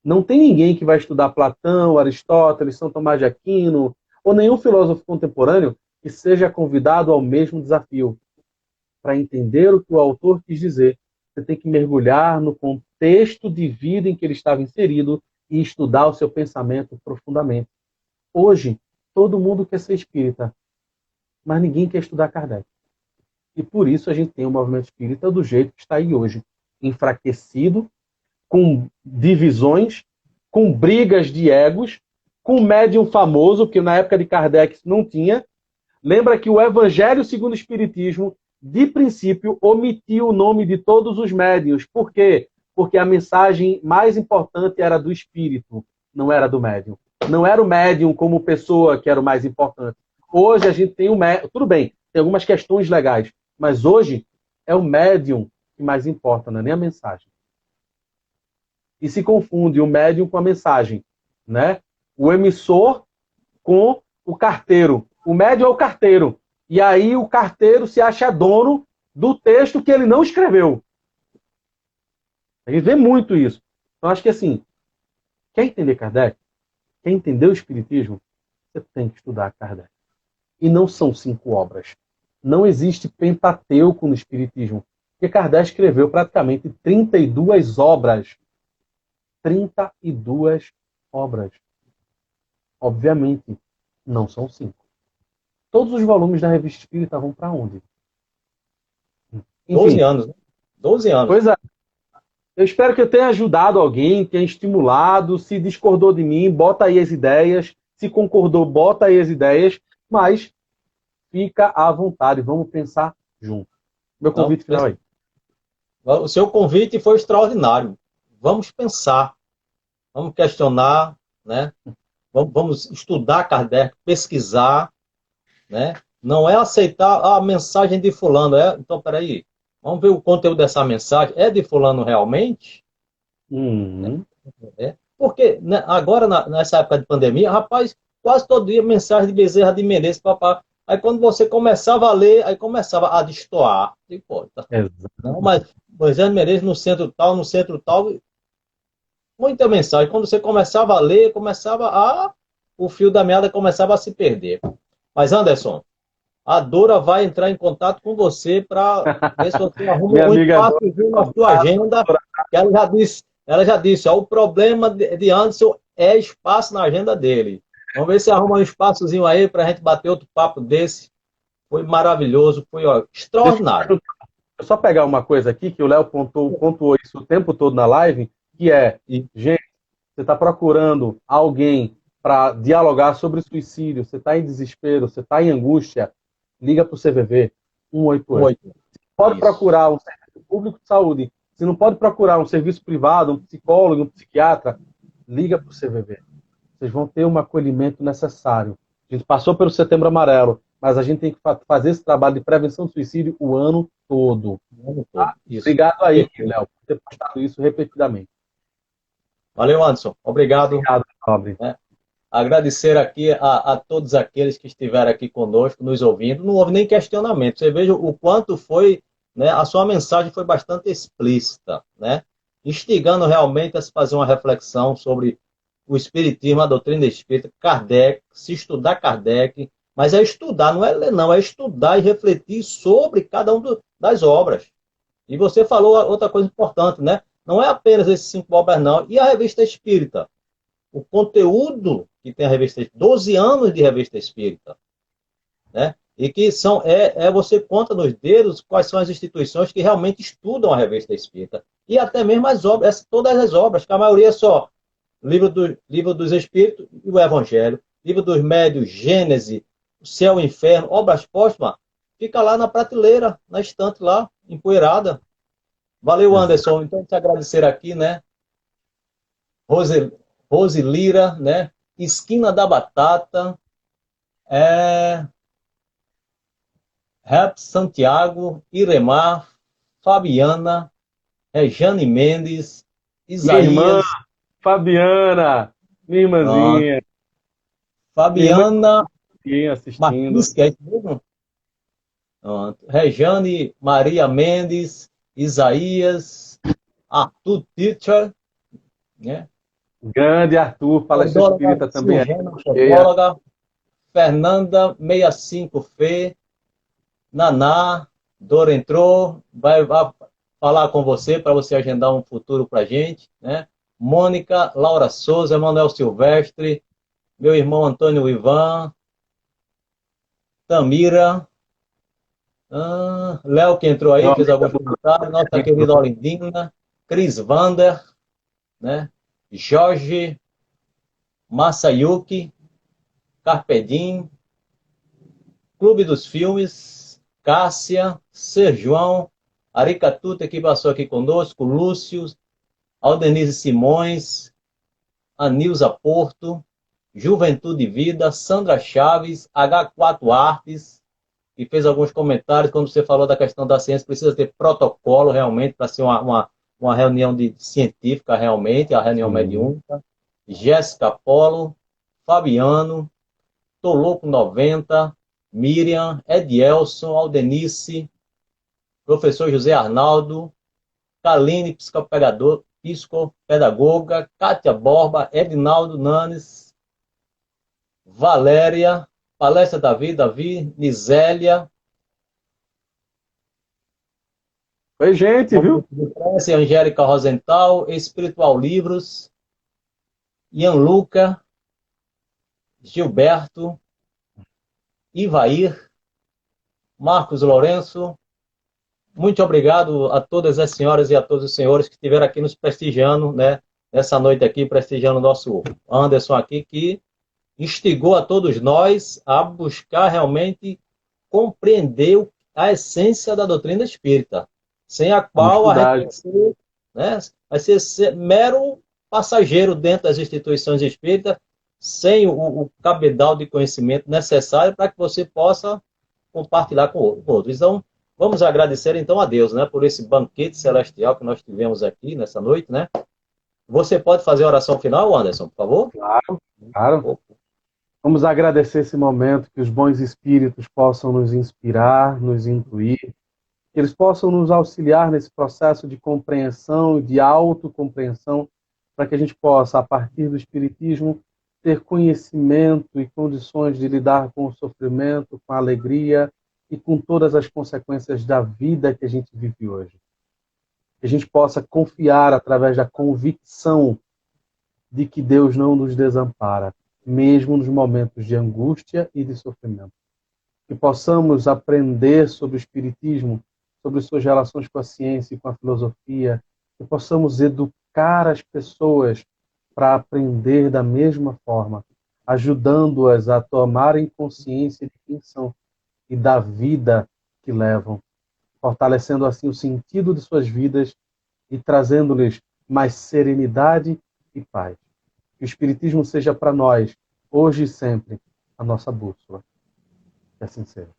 Não tem ninguém que vai estudar Platão, Aristóteles, São Tomás de Aquino, ou nenhum filósofo contemporâneo que seja convidado ao mesmo desafio. Para entender o que o autor quis dizer, você tem que mergulhar no contexto de vida em que ele estava inserido e estudar o seu pensamento profundamente. Hoje, todo mundo quer ser espírita, mas ninguém quer estudar Kardec. E por isso a gente tem o movimento espírita do jeito que está aí hoje, enfraquecido, com divisões, com brigas de egos, com médium famoso, que na época de Kardec não tinha. Lembra que o Evangelho segundo o Espiritismo, de princípio, omitiu o nome de todos os médiuns. Por quê? Porque a mensagem mais importante era do espírito, não era do médium. Não era o médium como pessoa que era o mais importante. Hoje a gente tem o médium. Tudo bem, tem algumas questões legais, mas hoje é o médium que mais importa, não é nem a mensagem. E se confunde o médium com a mensagem, né? O emissor com o carteiro. O médium é o carteiro. E aí o carteiro se acha dono do texto que ele não escreveu. A gente vê muito isso. Então acho que assim, quer entender Kardec? Quer entender o Espiritismo? Você tem que estudar Kardec. E não são 5 obras. Não existe Pentateuco no Espiritismo. Porque Kardec escreveu praticamente 32 obras. 32 obras. Obviamente, não são 5. Todos os volumes da Revista Espírita vão para onde? Enfim, 12 anos, né? 12 anos. Pois é. Eu espero que eu tenha ajudado alguém, tenha estimulado. Se discordou de mim, bota aí as ideias. Se concordou, bota aí as ideias. Mas fica à vontade. Vamos pensar junto. Meu convite final aí. O seu convite foi extraordinário. Vamos pensar. Vamos questionar, né? Vamos estudar Kardec, pesquisar, né? Não é aceitar a mensagem de fulano. Então, peraí. Vamos ver o conteúdo dessa mensagem. É de fulano realmente? Uhum. Porque né, agora, nessa época de pandemia, rapaz, quase todo dia mensagem de Bezerra de Menezes, papá. Aí quando você começava a ler, aí começava a destoar. E, pô, tá... Não, mas Bezerra de Menezes no centro tal, muita mensagem. Quando você começava a ler, o fio da meada começava a se perder. Mas, Anderson, a Dora vai entrar em contato com você para ver se você arruma um espaço na sua agenda. Ela já disse, ó, o problema de Anderson é espaço na agenda dele. Vamos ver se arruma um espaçozinho aí para a gente bater outro papo desse. Foi maravilhoso, foi ó, extraordinário. Deixa eu só pegar uma coisa aqui, que o Léo pontuou isso o tempo todo na live, que é, gente, você está procurando alguém para dialogar sobre suicídio, você está em desespero, você está em angústia, liga para o CVV 188. Você pode procurar um serviço público de saúde, se não pode procurar um serviço privado, um psicólogo, um psiquiatra, liga para o CVV. Vocês vão ter um acolhimento necessário. A gente passou pelo Setembro Amarelo, mas a gente tem que fazer esse trabalho de prevenção do suicídio o ano todo. Tá? Obrigado aí, Léo, por ter postado isso repetidamente. Valeu, Anderson. Obrigado. Obrigado, Nobre. Agradecer aqui a todos aqueles que estiveram aqui conosco, nos ouvindo. Não houve nem questionamento. Você veja o quanto foi, né, a sua mensagem foi bastante explícita, né? Instigando realmente a se fazer uma reflexão sobre o Espiritismo, a doutrina espírita, Kardec, se estudar Kardec, mas é estudar, não é ler, não, é estudar e refletir sobre cada uma das obras. E você falou outra coisa importante, né? Não é apenas esses 5 obras, não. E a Revista Espírita? O conteúdo que tem a Revista Espírita, 12 anos de Revista Espírita, né? e que você conta nos dedos quais são as instituições que realmente estudam a Revista Espírita. E até mesmo as obras, todas as obras, que a maioria é só livro dos Espíritos e o Evangelho, livro dos Médios, Gênese, o Céu e o Inferno, obras póstumas, fica lá na prateleira, na estante lá, empoeirada. Valeu, Anderson. Então, te agradecer aqui, né? Rose Lira, né? Esquina da Batata, Rap Santiago, Iremar, Fabiana, Rejane Mendes, Minha irmã, Isaías, Fabiana, minha irmãzinha, Fabiana assistindo. Martins, que é isso mesmo? Rejane Maria Mendes, Isaías, Arthur Teacher, né? Grande Arthur, palestra Podóloga espírita também. Silvana, podóloga, Fernanda 65 Fê, Naná, Dora entrou, vai falar com você para você agendar um futuro para a gente, né? Mônica, Laura Souza, Emanuel Silvestre, meu irmão Antônio Ivan, Tamira, Léo que entrou aí, fez alguns comentários, nossa querida Olindina, Cris Vander, né? Jorge, Masayuki, Carpedim, Clube dos Filmes, Cássia, Ser João, Aricatuta que passou aqui conosco, Lúcio, Aldenise Simões, Anilza Porto, Juventude e Vida, Sandra Chaves, H4 Artes, que fez alguns comentários quando você falou da questão da ciência, precisa ter protocolo realmente para ser uma reunião científica realmente, a reunião mediúnica. Jéssica Polo, Fabiano, Toloco 90, Miriam, Edielson, Aldenice, professor José Arnaldo, Kaline, psicopedagoga, Kátia Borba, Edinaldo Nanes, Valéria, Palestra Davi, Nisélia. Oi, gente, viu? Angélica Rosenthal, Espiritual Livros, Ian Luca, Gilberto, Ivair, Marcos Lourenço. Muito obrigado a todas as senhoras e a todos os senhores que estiveram aqui nos prestigiando, né? Nessa noite aqui, prestigiando o nosso Anderson aqui, que instigou a todos nós a buscar realmente compreender a essência da doutrina espírita, sem a qual a gente vai ser mero passageiro dentro das instituições espíritas, sem o cabedal de conhecimento necessário para que você possa compartilhar com outros. Então, vamos agradecer então a Deus, né, por esse banquete celestial que nós tivemos aqui nessa noite, né? Você pode fazer a oração final, Anderson, por favor? Claro. Vamos agradecer esse momento, que os bons espíritos possam nos inspirar, nos intuir, que eles possam nos auxiliar nesse processo de compreensão e de autocompreensão, para que a gente possa, a partir do espiritismo, ter conhecimento e condições de lidar com o sofrimento, com a alegria e com todas as consequências da vida que a gente vive hoje. Que a gente possa confiar através da convicção de que Deus não nos desampara, mesmo nos momentos de angústia e de sofrimento. Que possamos aprender sobre o Espiritismo, sobre suas relações com a ciência e com a filosofia, que possamos educar as pessoas para aprender da mesma forma, ajudando-as a tomarem consciência de quem são e da vida que levam, fortalecendo assim o sentido de suas vidas e trazendo-lhes mais serenidade e paz. Que o Espiritismo seja para nós, hoje e sempre, a nossa bússola. Que assim seja.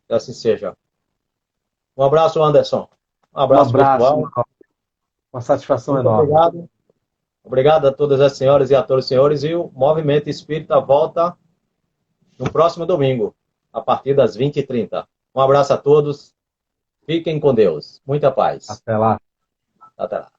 Que assim seja. Um abraço, Anderson. Um abraço virtual. Uma satisfação muito enorme. Obrigado. Obrigado a todas as senhoras e a todos os senhores. E o Movimento Espírita volta no próximo domingo, a partir das 20h30. Um abraço a todos. Fiquem com Deus. Muita paz. Até lá. Até lá.